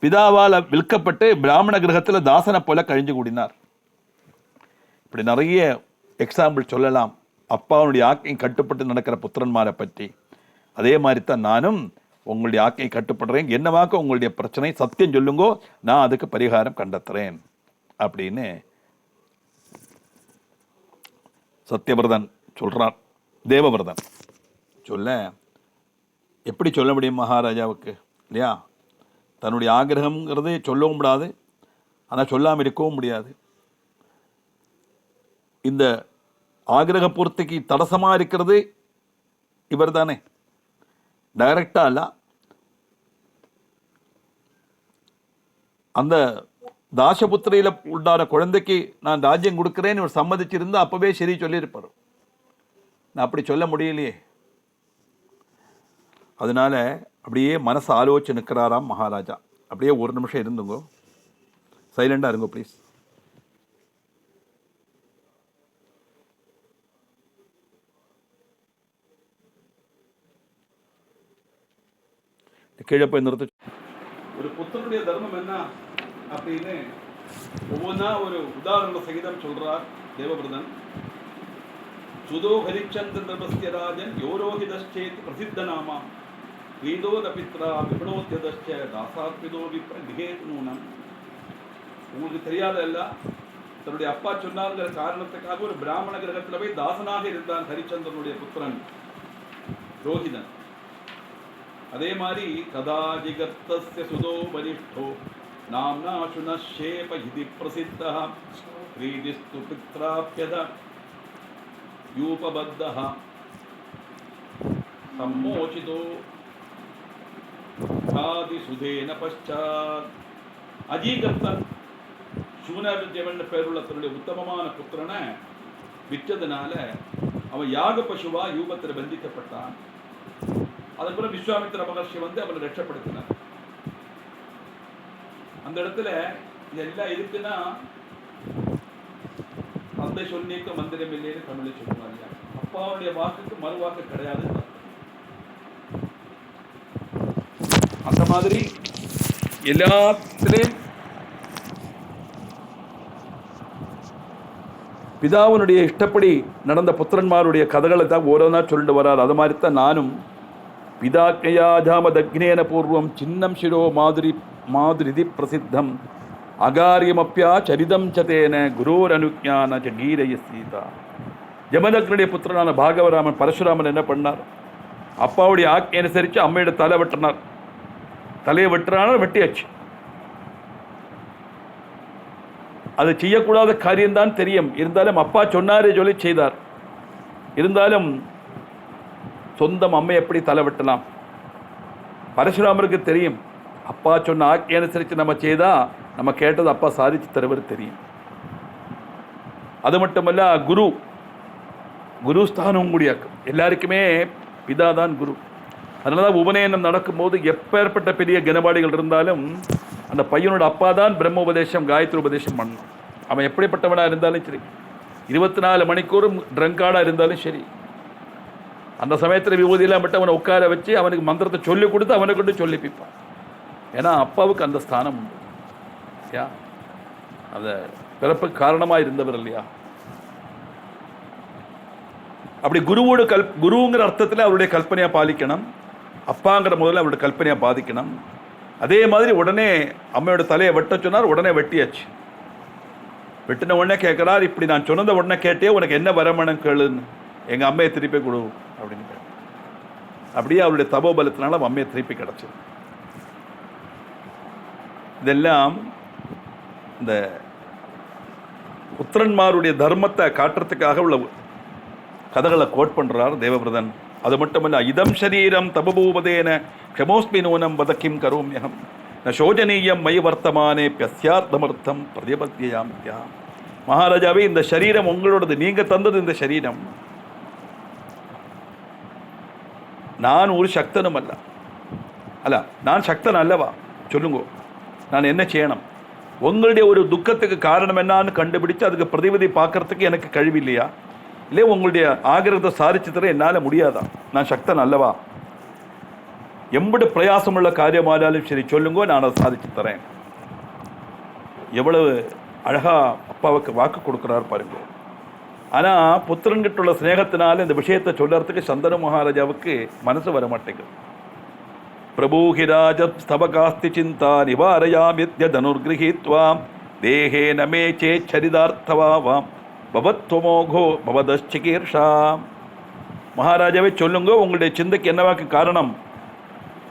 பிதாவால் விற்கப்பட்டு பிராமண கிரகத்தில் தாசனை போல கழிஞ்சு கூடினார். இப்படி நிறைய எக்ஸாம்பிள் சொல்லலாம் அப்பாவுடைய ஆக்கையை கட்டுப்பட்டு நடக்கிற புத்திரன்மாரை பற்றி. அதே மாதிரி தான் நானும் உங்களுடைய ஆக்கையை கட்டுப்படுறேன். என்னவாக்க உங்களுடைய பிரச்சனை சத்தியம் சொல்லுங்கோ, நான் அதுக்கு பரிகாரம் கண்டத்துறேன் அப்படின்னு சத்தியவிரதன் சொல்றான். தேவவிரதன் சொல்ல எப்படி சொல்ல முடியும் மகாராஜாவுக்கு இல்லையா? தன்னுடைய ஆகிரகம்ங்கிறது சொல்லவும் முடியாது, ஆனால் சொல்லாமல் இருக்கவும் முடியாது. இந்த ஆகிரக பூர்த்திக்கு தடசமாக இருக்கிறது இவர் தானே, டைரக்டாக அல்ல. அந்த தாசபுத்திரையில் உண்டான குழந்தைக்கு நான் ராஜ்யம் கொடுக்குறேன்னு இவர் சம்மதிச்சிருந்து அப்பவே சரி சொல்லியிருப்பார். நான் அப்படி சொல்ல முடியலையே. அதனால அப்படியே மனசு ஆலோசிச்சு நிற்கிறாராம் மகாராஜா. அப்படியே ஒரு நிமிஷம் இருந்துங்கோ, சைலண்டாக இருங்கோ ப்ளீஸ். கீழே போய் நிறுத்த. ஒரு புத்தனுடைய தர்மம் என்ன அப்படின்னு ஒவ்வொன்றா ஒரு உதாரண சகிதம் சொல்றார் தேவவிரதன். சுதோ ஹரிச்சந்திர நிபஸ்தியராஜன் யோரோஹிதச்சேத் பிரசித்த நாமா வீதோதபித்ரா விபணோத்யதச்ச தாசாத்விதோ விப்ர கிரகேது நூனம். உங்களுக்கு தெரியாதல்ல, தன்னுடைய அப்பா சொன்னார்கிற காரணத்துக்காக ஒரு பிராமண கிரகத்தில் போய் தாசனாக இருந்தான் ஹரிச்சந்திரனுடைய புத்திரன் ரோஹிதன். அதே மாதிரி கதா ஜிகத்தஸ்ய சுதோ வரிஷ்டோ நாம்னா சுனஷேப இதி பிரசித்தः க்ரீதிஸ்து பித்ராப்யத யூபபத்தஹ சம்மோசிதோ காதி சுதேன பஷ்சாத். அஜீகர்த்தன் சூனவித்யவன் பேருள்ள தன்னுடைய உத்தமமான புத்திரனை விற்றதுனால அவன் யாக பசுவா யூபத்தில் பந்திக்கப்பட்டான். அதுக்கப்புறம் விஸ்வாமித்திர மகர்ஷி வந்து அவனை ரட்சப்படுத்தினார். அந்த இடத்துல இதெல்லாம் இருக்குன்னா தந்தை சொல்லிக்க மந்திரம் இல்லைன்னு தமிழில் சொல்லுவாங்க. அப்பாவுடைய வாக்குக்கு மறுவாக்கு கிடையாது. அந்த மாதிரி எல்லாத்திலையும் பிதாவினுடைய இஷ்டப்படி நடந்த புத்திரன்மாருடைய கதைகளை தான் ஓரோனா சொல்லிட்டு வர்றார். அது மாதிரி தான் நானும் பிதாக்கயாஜாமதக்னேன பூர்வம் சின்னம் சிரோ மாதிரிதி பிரசித்தம் அகாரியமப்பியா சரிதம் சதேன குரோர் அனுஜான ஜகீரய சீதா. ஜமதக்னுடைய புத்திரனான பாகவராமன் பரசுராமன் என்ன பண்ணார்? அப்பாவுடைய ஆக்கை அனுசரித்து அம்மையோட தலை வெட்டினார். தலையை வெட்டுறான வெட்டியாச்சு. அது செய்யக்கூடாத காரியம்தான் தெரியும். இருந்தாலும் அப்பா சொன்னாரே சொல்லி செய்தார். இருந்தாலும் சொந்தம் அம்மை எப்படி தலை வெட்டலாம்? பரசுராமருக்கு தெரியும், அப்பா சொன்ன ஆக்கை அனுசரித்து நம்ம செய்தா நம்ம கேட்டது அப்பா சாதிச்சு தருவது தெரியும். அது மட்டுமல்ல, குருஸ்தானம் கூடியாக்கு எல்லாருக்குமே பிதா தான் குரு. அதனால தான் உபநயனம் நடக்கும்போது எப்பேற்பட்ட பெரிய கனபாடிகள் இருந்தாலும் அந்த பையனோட அப்பா தான் பிரம்ம உபதேசம் காயத்ரி உபதேசம் பண்ணணும். அவன் எப்படிப்பட்டவனாக இருந்தாலும் சரி, 24 மணிக்கூறும் ட்ரங்கார்டாக இருந்தாலும் சரி, அந்த சமயத்தில் விபூதியெல்லாம் மட்டும் அவனை உட்கார வச்சு அவனுக்கு மந்திரத்தை சொல்லி கொடுத்து அவனை கொண்டு சொல்லிப்பிப்பான். ஏன்னா அப்பாவுக்கு அந்த ஸ்தானம் உண்டு. யா அந்த பிறப்புக்கு காரணமாக இருந்தவர் இல்லையா? அப்படி குருங்கிற அர்த்தத்தில் அவருடைய கல்பனையாக பாலிக்கணும். அப்பாங்கிற முதல்ல அவருடைய கல்பனையாக பாதிக்கணும். அதே மாதிரி உடனே அம்மையோட தலையை வெட்ட சொன்னார். உடனே வெட்டியாச்சு. வெட்டின உடனே கேட்குறார், இப்படி நான் சொன்னதை உடனே கேட்டே உனக்கு என்ன வரமணும் கேளுன்னு. எங்கள் அம்மையை திருப்பி கொடு அப்படின்னு கேட்டு அப்படியே அவருடைய தபோபலத்தினால அம்மையை திருப்பி கிடச்சிது. இதெல்லாம் இந்த புத்திரன்மாருடைய தர்மத்தை காட்டுறதுக்காக உள்ள கதைகளை கோட் பண்ணுறார் தேவபிரதன். அது மட்டுமல்ல, இதம் சரீரம் தபபூபதேன க்ஷமோஸ்மி நூனம் வதக்கிம் கரோம்யகம் ந சோஜனீயம் மை வர்த்தமானே பியஸ்யார்த்தமர்த்தம் பிரதிபத்தியாமியா. மகாராஜாவே, இந்த சரீரம் உங்களோடது, நீங்கள் தந்தது இந்த சரீரம். நான் ஒரு சக்தனும் அல்ல. நான் சக்தன் அல்லவா? சொல்லுங்க, நான் என்ன செய்யணும்? உங்களுடைய ஒரு துக்கத்துக்கு காரணம் என்னான்னு கண்டுபிடிச்சு அதுக்கு பிரதிபதி பார்க்கறதுக்கு எனக்கு கழிவு இல்லையா? இல்லை உங்களுடைய ஆகிரகத்தை சாதிச்சு தர என்னால் முடியாதா? நான் சக்தன் அல்லவா? எம்படி பிரயாசமுள்ள காரியமானாலும் சரி சொல்லுங்க, நான் அதை சாதிச்சு தரேன். எவ்வளவு அழகா அப்பாவுக்கு வாக்கு கொடுக்குறாரு பாருங்க. ஆனால் புத்திரன்கிட்ட உள்ள ஸ்நேகத்தினால இந்த விஷயத்தை சொல்றதுக்கு சந்தனு மகாராஜாவுக்கு மனசு வர மாட்டேங்குது. பிரபூஹிராஜ ஸ்தபகாஸ்தி சிந்தா நிவாரயாமித்ய தனுர்கிரகீத்வா தேஹே நமே சேச்சரிதார்த்தவாம் பவத்வமோகோ பவதச்சிகீர்ஷா. மகாராஜாவே சொல்லுங்க, உங்களுடைய சிந்தைக்கு என்னவாக்கு காரணம்?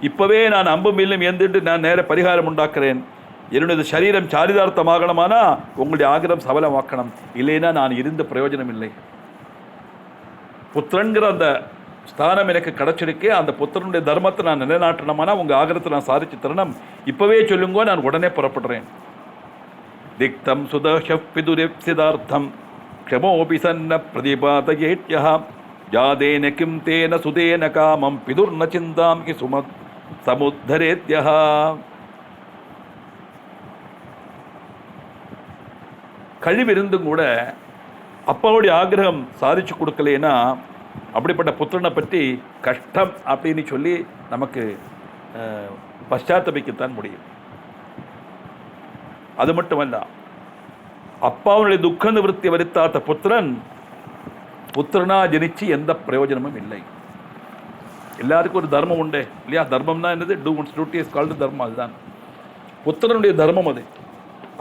இப்போவே நான் அம்பும் வில்லும் ஏந்திட்டு நான் நேர பரிகாரம் உண்டாக்குறேன். என்னுடைய சரீரம் சாரிதார்த்தமாகணுமானா உங்களுடைய ஆகிரம் சபலமாக்கணும், இல்லைன்னா நான் இருந்த பிரயோஜனம் இல்லை. புத்திரன்கிற அந்த ஸ்தானம் எனக்கு கிடச்சிருக்கு. அந்த புத்திரனுடைய தர்மத்தை நான் நிலைநாட்டணுமானா உங்கள் ஆகிரத்தை நான் சாதிச்சு தரணும். இப்போவே சொல்லுங்க, நான் உடனே புறப்படுறேன். திக்தம் சுதஷப்பிதுரிப்சிதார்த்தம் க்ஷமோபி சன்ன பிரதிபாதயேத்யஹ ஜாதேன கிம் தேன சுதேன காமம் பிதுர்ன சிந்தாம் கி சமுத்தரேத்யஹ. கழிவிருந்தும் கூட அப்பாவுடைய ஆகிரகம் சாதிச்சு கொடுக்கலைன்னா அப்படிப்பட்ட புத்திரனை பற்றி கஷ்டம் அப்படின்னு சொல்லி நமக்கு பశ్చాத்தபிக்கத்தான் முடியும். அது மட்டுமல்ல, அப்பாவுடைய துக்க நிவர்த்தி வருத்தாத்த புத்திரனா ஜனிச்சு எந்த பிரயோஜனமும் இல்லை. எல்லாருக்கும் ஒரு தர்மம் உண்டு இல்லையா? தர்மம்னா என்னது? To one's duty is called dharmam. அதுதான் புத்திரனுடைய தர்மம். அது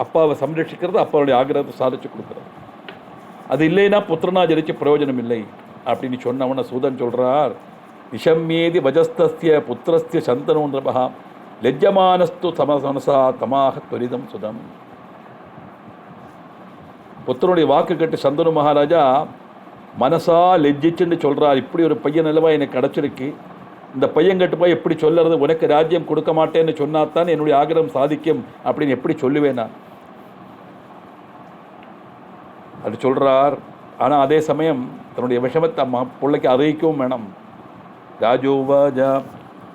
அப்பாவை சம்ரட்சிக்கிறது, அப்பாவுடைய ஆகிரகத்தை சாதிச்சு கொடுக்குறது. அது இல்லைன்னா புத்திரனா ஜனிச்சு பிரயோஜனம் இல்லை அப்படின்னு சொன்னவன சூதன் சொல்கிறார், நிஷம்மேதி வஜஸ்தஸ்ய புத்திரஸ்ய சந்தனோன்றபா லெஜ்ஜமானஸ்து சமசனசா தமாக துரிதம் சுதம். புத்திரனுடைய வாக்கு கேட்டு சந்தனு மகாராஜா மனசா லெஜ்ஜிச்சுன்னு சொல்கிறார், இப்படி ஒரு பையன் நிலவா எனக்கு கிடச்சிருக்கு, இந்த பையன் கட்டு போய் எப்படி சொல்லுறது, உனக்கு ராஜ்யம் கொடுக்க மாட்டேன்னு சொன்னாத்தான் என்னுடைய ஆகிரகம் சாதிக்கும் அப்படின்னு எப்படி சொல்லுவேன் நான் அப்படி சொல்கிறார். ஆனால் அதே சமயம் தன்னுடைய விஷமத்தை அம்மா பிள்ளைக்கு அறிவிக்கவும் வேணும். ராஜோவாஜா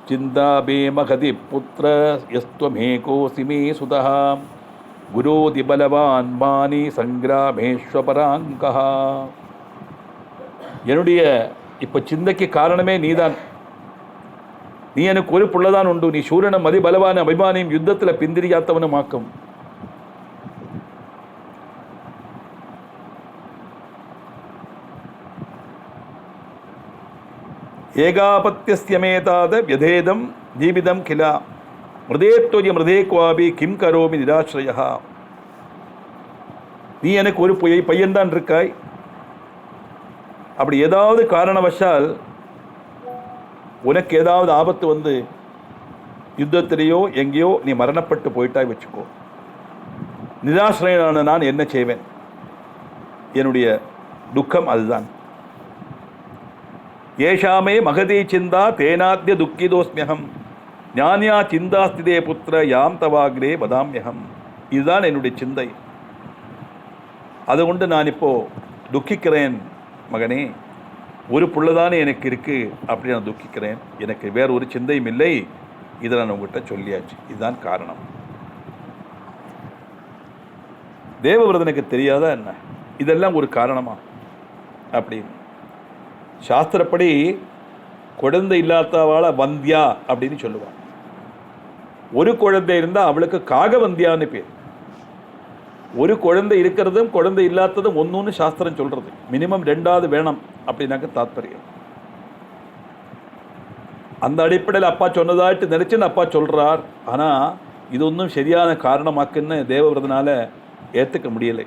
சிந்தாபே மகதி புத்திர யஸ்துவமேகோசி மே சுதா குரோதி பலவான் மானி சங்கிராமேஸ்வபராங்கா. என்னுடைய இப்போ சிந்தைக்கு காரணமே நீதான். நீ எனக்கு ஒரு புள்ளதான் உண்டு. நீ சூரனும் அதிபலவான அபிமானியும் யுத்தத்தில் பிந்திரியாத்தவனும் ஆக்கும். ஏகாபத்தியஸ்யமேதாத வியதேதம் ஜீவிதம் கிலா மிருதேத்வஜ மிருதே குவாபி கிம் கரோமி நிராஸ்ரயா. நீ எனக்கு ஒரு பையன்தான் இருக்காய். அப்படி ஏதாவது காரணவசால் உனக்கு ஏதாவது ஆபத்து வந்து யுத்தத்திலேயோ எங்கேயோ நீ மரணப்பட்டு போயிட்டாய் வச்சுக்கோ, நிராசிரியனான நான் என்ன செய்வேன்? என்னுடைய துக்கம் அதுதான். ஏஷாமே மகதி சிந்தா தேனாத்திய துக்கிதோஸ்மியகம் ஞானியா சிந்தாஸ்திதே புத்திர யாம் தவாகிரே வதாமியகம். இதுதான் என்னுடைய சிந்தை. அதுகொண்டு நான் இப்போ துக்கிக்கிறேன் மகனே. ஒரு புள்ளதானே எனக்கு இருக்கு, அப்படி நான் துக்கிக்கிறேன். எனக்கு வேற ஒரு சிந்தையும் இல்லை. இதை நான் உங்கள்கிட்ட சொல்லியாச்சு. இதுதான் காரணம். தேவவிரதனுக்கு தெரியாதா என்ன இதெல்லாம் ஒரு காரணமா அப்படின்னு? சாஸ்திரப்படி குழந்தை இல்லாதவாளை வந்தியா அப்படின்னு சொல்லுவான். ஒரு குழந்தை இருந்தால் அவளுக்கு காகவந்தியான்னு பேர். ஒரு குழந்தை இருக்கிறதும் குழந்தை இல்லாததும் ஒன்றுன்னு சாஸ்திரம் சொல்றது. மினிமம் 2வது வேணும் அப்படின்னாக்க தாத்பரியம். அந்த அடிப்படையில் அப்பா சொன்னதாட்டு நினைச்சுன்னு அப்பா சொல்றார். ஆனால் இது ஒன்றும் சரியான காரணமாக்குன்னு தேவவிரதனால ஏற்றுக்க முடியலை.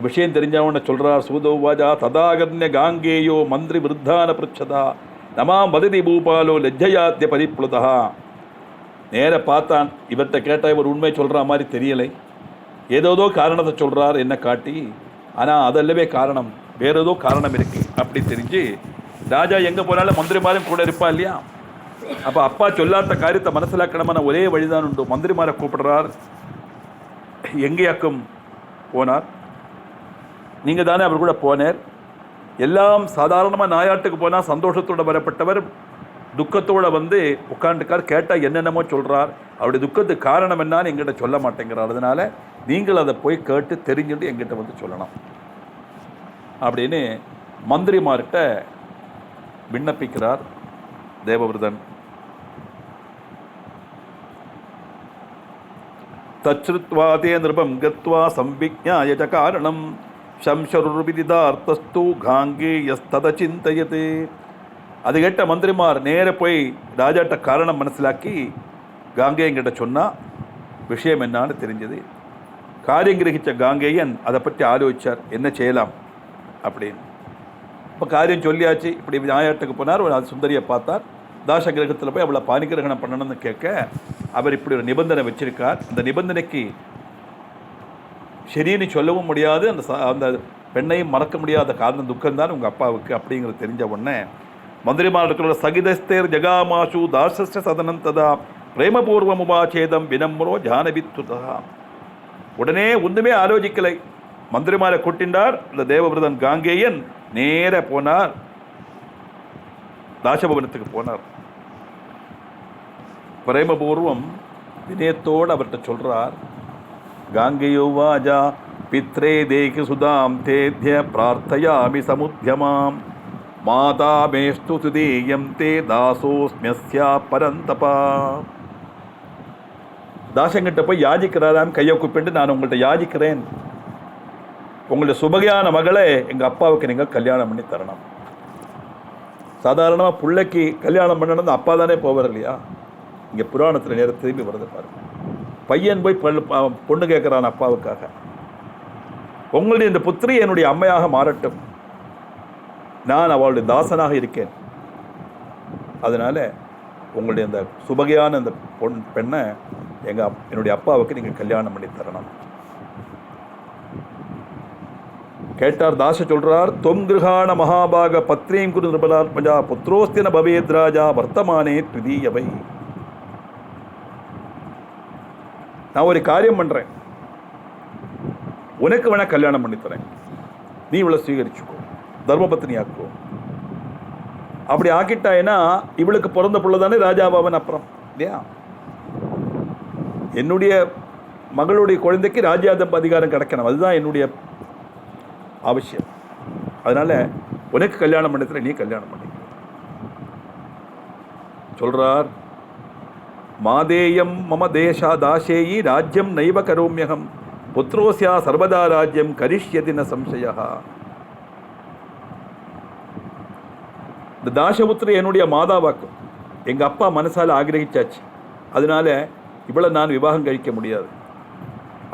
விஷயம் தெரிஞ்சவன சொல்றார். சூதோவாஜா ததாகர்ணிய காங்கேயோ மந்திரி விருத்தான பிருச்சதா நமாம் வததி பூபாலோ லஜ்ஜயாத்திய பரிப்ளுதா. நேர பார்த்தான். இவர்கிட்ட கேட்டால் இவர் உண்மை சொல்கிற மாதிரி தெரியலை. ஏதோதோ காரணத்தை சொல்கிறார் என்ன காட்டி. ஆனால் அதல்லவே காரணம், வேற ஏதோ காரணம் இருக்கு அப்படி தெரிஞ்சு ராஜா எங்கே போனாலும் மந்திரிமாரும் கூட இருப்பா இல்லையா. அப்போ அப்பா சொல்லாத காரியத்தை மனசிலாக்கணுமான ஒரே வழிதான் உண்டு. மந்திரிமாரை கூப்பிடுறார். எங்கேயாக்கும் போனார்? நீங்கள் தானே அவர் கூட போனார். எல்லாம் சாதாரணமாக நாயாட்டுக்கு போனால் சந்தோஷத்தோடு வரப்பட்டவர் துக்கத்தோடு வந்து உட்காந்துக்கார். கேட்டால் என்னென்னமோ சொல்கிறார். அவருடைய துக்கத்துக்கு காரணம் என்னான்னு எங்கிட்ட சொல்ல மாட்டேங்கிறார். அதனால் நீங்கள் அதை போய் கேட்டு தெரிஞ்சுட்டு எங்கிட்ட வந்து சொல்லணும் அப்படின்னு மந்திரிமார்கிட்ட விண்ணப்பிக்கிறார் தேவவிரதன். தச்ருத்வாதே நிருபம் கத்வா சம்விஜ்ஞாய ச காரணம் சம்சருர்விதிதார்த்தஸ்து காங்கேயஸ்தத சிந்தயதே. அது கேட்ட மந்திரிமார் நேர போய் ராஜாட்ட காரணம் மனசிலாக்கி காங்கேயங்கிட்ட சொன்னால் விஷயம் என்னான்னு தெரிஞ்சது. காரியம் கிரகித்த காங்கேயன் அதை பற்றி ஆலோசித்தார், என்ன செய்யலாம் அப்படின்னு. இப்போ காரியம் சொல்லியாச்சு. இப்படி நாயாட்டுக்கு போனார். ஒரு சுந்தரியை பார்த்தார். தாச கிரகத்தில் போய் அவளை பாணிகிரகணம் பண்ணணும்னு கேட்க அவர் இப்படி ஒரு நிபந்தனை வச்சிருக்கார். அந்த நிபந்தனைக்கு சரின்னு சொல்லவும் முடியாது. அந்த பெண்ணையும் மறக்க முடியாத காரணம் துக்கம்தான் உங்கள் அப்பாவுக்கு அப்படிங்கிறது தெரிஞ்ச உடனே மந்திரிமார்களுடைய சகிதஸ்தேர் ஜகாமாசு தாசஸ்ய சதனம் ததா பிரேமபூர்வமுபாச்சேதம் வினம்ரோ ஜானவித்துதா. உடனே ஒன்றுமே ஆலோசிக்கலை. மந்திரிமாரை கூட்டின்றார். இந்த தேவவிரதன் காங்கேயன் நேர போனார், தாசபவனத்துக்கு போனார். பிரேமபூர்வம் வினயத்தோடு அவர்கிட்ட சொல்றார். காங்கேயோ வாஜா பித்ரே தேகி சுதாம் தேத்ய பிரார்த்தயாமி சமுத்யமாம் மாதா மேஸ்து சுதேயம் தே தாசோஸ்மியஸ்யா பரந்தபா. தாசங்கிட்ட போய் யாஜிக்கிறாராம். கையை கூப்பிட்டு நான் உங்கள்கிட்ட யாஜிக்கிறேன், உங்களுடைய சுபகையான மகளை எங்கள் அப்பாவுக்கு நீங்கள் கல்யாணம் பண்ணி தரணும். சாதாரணமாக பிள்ளைக்கு கல்யாணம் பண்ணணும் அப்பா தானே போவார் இல்லையா. இங்கே புராணத்தில் நேரம் திரும்பி வருது பாருங்க. பையன் போய் பொண்ணு கேட்குறான் அப்பாவுக்காக. உங்களுடைய இந்த புத்திரி என்னுடைய அம்மையாக மாறட்டும், நான் அவளுடைய தாசனாக இருக்கேன். அதனால் உங்களுடைய அந்த சுபகையான அந்த பெண்ணை என்னுடைய அப்பாவுக்கு நீங்கள் கல்யாணம் பண்ணி தரணும். கேட்டார். தாச சொல்றார், தொம் கிருஹாண மகாபாக பத்ரீம் குரு நிர்பலாத்மஜா புத்திரோஸ்தின பவேத் ராஜா வர்த்தமானே த்விதீயவை. நான் ஒரு காரியம் பண்றேன், உனக்கு வேணா கல்யாணம் பண்ணித்தரேன், நீ இவளை ஸ்வீகரிச்சுக்கோ, தர்மபத்தினி ஆக்கோ. அப்படி ஆக்கிட்டாயினா இவளுக்கு பிறந்த பிள்ளை தானே ராஜாபாவன் அப்புறம் இல்லையா? என்னுடைய மகளுடைய குழந்தைக்கு ராஜ்யாதம் அதிகாரம் கிடைக்கணும், அதுதான் என்னுடைய அவசியம். அதனால உனக்கு கல்யாணம் பண்ணத்துல நீ கல்யாணம் பண்ணி சொல்றார். மாதேயம் மம தேசா தாசேயி ராஜ்யம் நைவ கரோமியகம் புத்ரோஸ்யா சர்வதா ராஜ்யம் கரிஷ்யதி ந சம்சயா. இந்த தாசபுத்திர என்னுடைய மாதாவாக்கும், எங்க அப்பா மனசால ஆகிரகிச்சாச்சு, அதனால இவ்வளவு நான் விவாகம் கழிக்க முடியாது.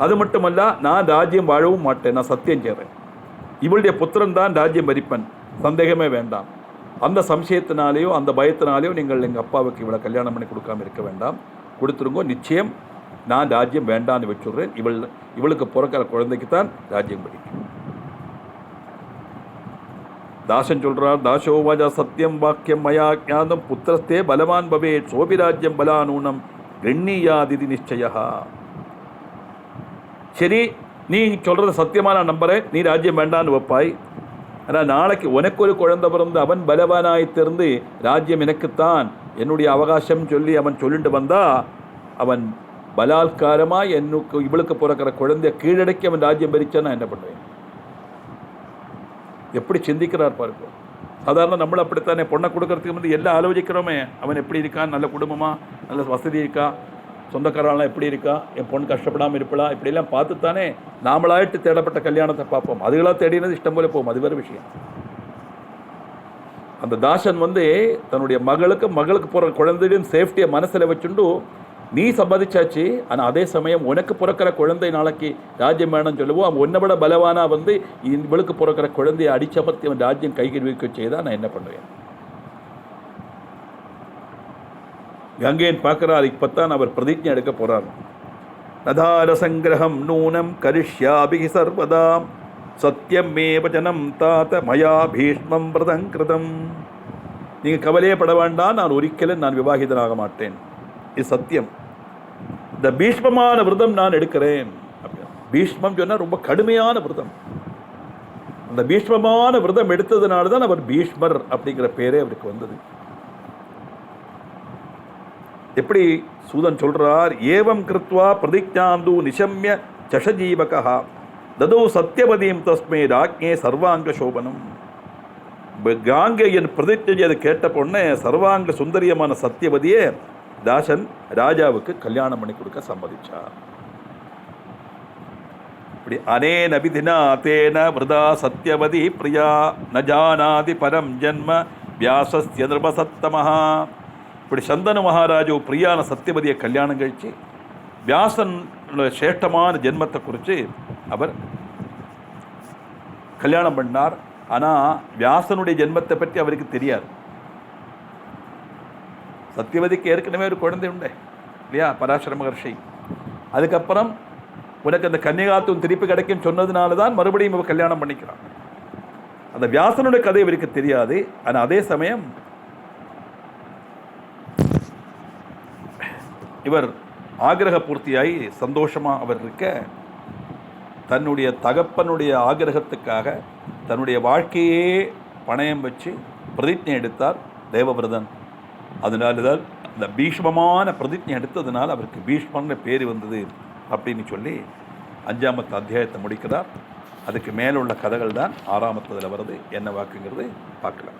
அது மட்டுமல்ல, நான் ராஜ்யம் வாழவும் மாட்டேன், நான் சத்தியம் செய்றேன். இவளுடைய புத்திரன் தான் ராஜ்யம் வரிப்பன், சந்தேகமே வேண்டாம். அந்த சம்சயத்தினாலேயோ அந்த பயத்தினாலேயோ நீங்கள் எங்கள் அப்பாவுக்கு இவளை கல்யாணம் பண்ணி கொடுக்காம இருக்க வேண்டாம், கொடுத்துருங்கோ. நிச்சயம் நான் ராஜ்யம் வேண்டான்னு வச்சுடுறேன். இவளுக்கு பிறக்கிற குழந்தைக்கு தான் ராஜ்யம் படிக்கும். தாசன் சொல்றார். தாசோவாஜா சத்தியம் வாக்கியம் மயா ஞானம் புத்திரஸ்தே பலவான் பவே சோபி ராஜ்யம் பலானூனம் கண்ணியாதிதி நிச்சயா. சரி, நீ சொல்றது சத்தியமா நான் நம்புறேன், நீ ராஜ்யம் வேண்டான்னு வைப்பாய். ஆனால் நாளைக்கு உனக்கு ஒரு குழந்தை பிறந்து அவன் பலவானாய்த்திருந்து ராஜ்யம் எனக்குத்தான், என்னுடைய அவகாசம் சொல்லி அவன் சொல்லிட்டு வந்தா, அவன் பலாத்காரமாக இவளுக்கு பிறக்கிற குழந்தைய கீழடக்கி அவன் ராஜ்யம் பறிச்சா நான் என்ன பண்ணுவேன்? எப்படி சிந்திக்கிறார் பாருங்க. சாதாரண நம்மளை அப்படித்தானே, பொண்ணை கொடுக்கறதுக்கு வந்து எல்லாம் ஆலோசிக்கிறோமே, அவன் எப்படி இருக்கான், நல்ல குடும்பமா, நல்ல வசதி இருக்கா, சொந்தக்காரெல்லாம் எப்படி இருக்கா, என் பொண்ணு கஷ்டப்படாமல் இருப்பலாம், இப்படிலாம் பார்த்துத்தானே நாமளாயிட்டு தேடப்பட்ட கல்யாணத்தை பார்ப்போம். அதுகளாக தேடினது இஷ்டம் போல போகும், அது வேறு விஷயம். அந்த தாசன் வந்து தன்னுடைய மகளுக்கு போகிற குழந்தையும் சேஃப்டியை மனசில் வச்சுண்டு, நீ சம்பாதிச்சாச்சு, ஆனால் அதே சமயம் உனக்கு பிறக்கிற குழந்தை நாளைக்கு ராஜ்யம் வேணும்னு சொல்லுவோம், அவன் உன்னை விட பலவானா வந்து இவளுக்கு பிறக்கிற குழந்தையை அடிச்சமர்த்தி அவன் ராஜ்யம் கைகறி வைக்க செய்தால் நான் என்ன பண்ணுவேன்? கங்கையன் பார்க்கிறார். இப்பத்தான் அவர் பிரதிஜை எடுக்க போறார். நதார சங்கிரகம் நூனம் கரிஷ்யாபி சர்வதா சத்தியம் மே வச்சனம் தாத்த மயா பீஷ்மம் விரதம் கிருதம். நீங்க கவலையே பட வேண்டாம், நான் ஒரிக்கலும் நான் விவாகிதனாக மாட்டேன், இது சத்தியம். இந்த பீஷ்மமான விரதம் நான் எடுக்கிறேன். பீஷ்மம் சொன்னா ரொம்ப கடுமையான விரதம். அந்த பீஷ்மமான விரதம் எடுத்ததுனால தான் அவர் பீஷ்மர் அப்படிங்கிற பேரே அவருக்கு வந்தது. எப்படி சூதன் சொல்றார். ஏவம் கிருத்வா பிரதிஜாந்து நிஷம்ய சஷஜீவகா ததோ சத்தியவதியும் தஸ்மே ராஜ்ஞே சர்வாங்க சோபனம். காங்கையன் பிரதிஜை அதை கேட்ட பொண்ணே சர்வாங்க சுந்தரியமான சத்தியவதியே தாசன் ராஜாவுக்கு கல்யாணம் பண்ணி கொடுக்க சம்மதிச்சார். இப்படி அனேன விதினா தேன விரதா சத்தியவதி பிரியா ந ஜானாதி பரம் ஜன்ம வியாசஸ்ய நிருபசத்தமஹா. இப்படி சந்தனு மகாராஜு பிரியான சத்தியவதியை கல்யாணம் கழிச்சு வியாசன் சேஷ்டமான ஜென்மத்தை குறித்து அவர் கல்யாணம் பண்ணார். ஆனால் வியாசனுடைய ஜென்மத்தை பற்றி அவருக்கு தெரியாது. சத்தியவதிக்கு ஏற்கனவே ஒரு குழந்தை உண்டு இல்லையா, பராசர மகர்ஷி. அதுக்கப்புறம் உனக்கு அந்த கன்னிகாத்துவம் திருப்பி கிடைக்கும் சொன்னதுனால தான் மறுபடியும் இவர் கல்யாணம் பண்ணிக்கிறான். அந்த வியாசனுடைய கதை இவருக்கு தெரியாது. ஆனால் அதே சமயம் இவர் ஆகிரக பூர்த்தியாகி சந்தோஷமாக அவர் இருக்க, தன்னுடைய தகப்பனுடைய ஆகிரகத்துக்காக தன்னுடைய வாழ்க்கையே பணயம் வச்சு பிரதிஜை எடுத்தார் தேவவிரதன். அதனால்தான் அந்த பீஷ்மமான பிரதிஜை எடுத்ததுனால அவருக்கு பீஷ்மன்னு பேர் வந்தது அப்படின்னு சொல்லி 5ஆம் அத்தியாயத்தை முடிக்கிறார். அதுக்கு மேலுள்ள கதைகள் தான் 6ஆமத்தில் வருது. என்ன வாக்குங்கிறது பார்க்கலாம்.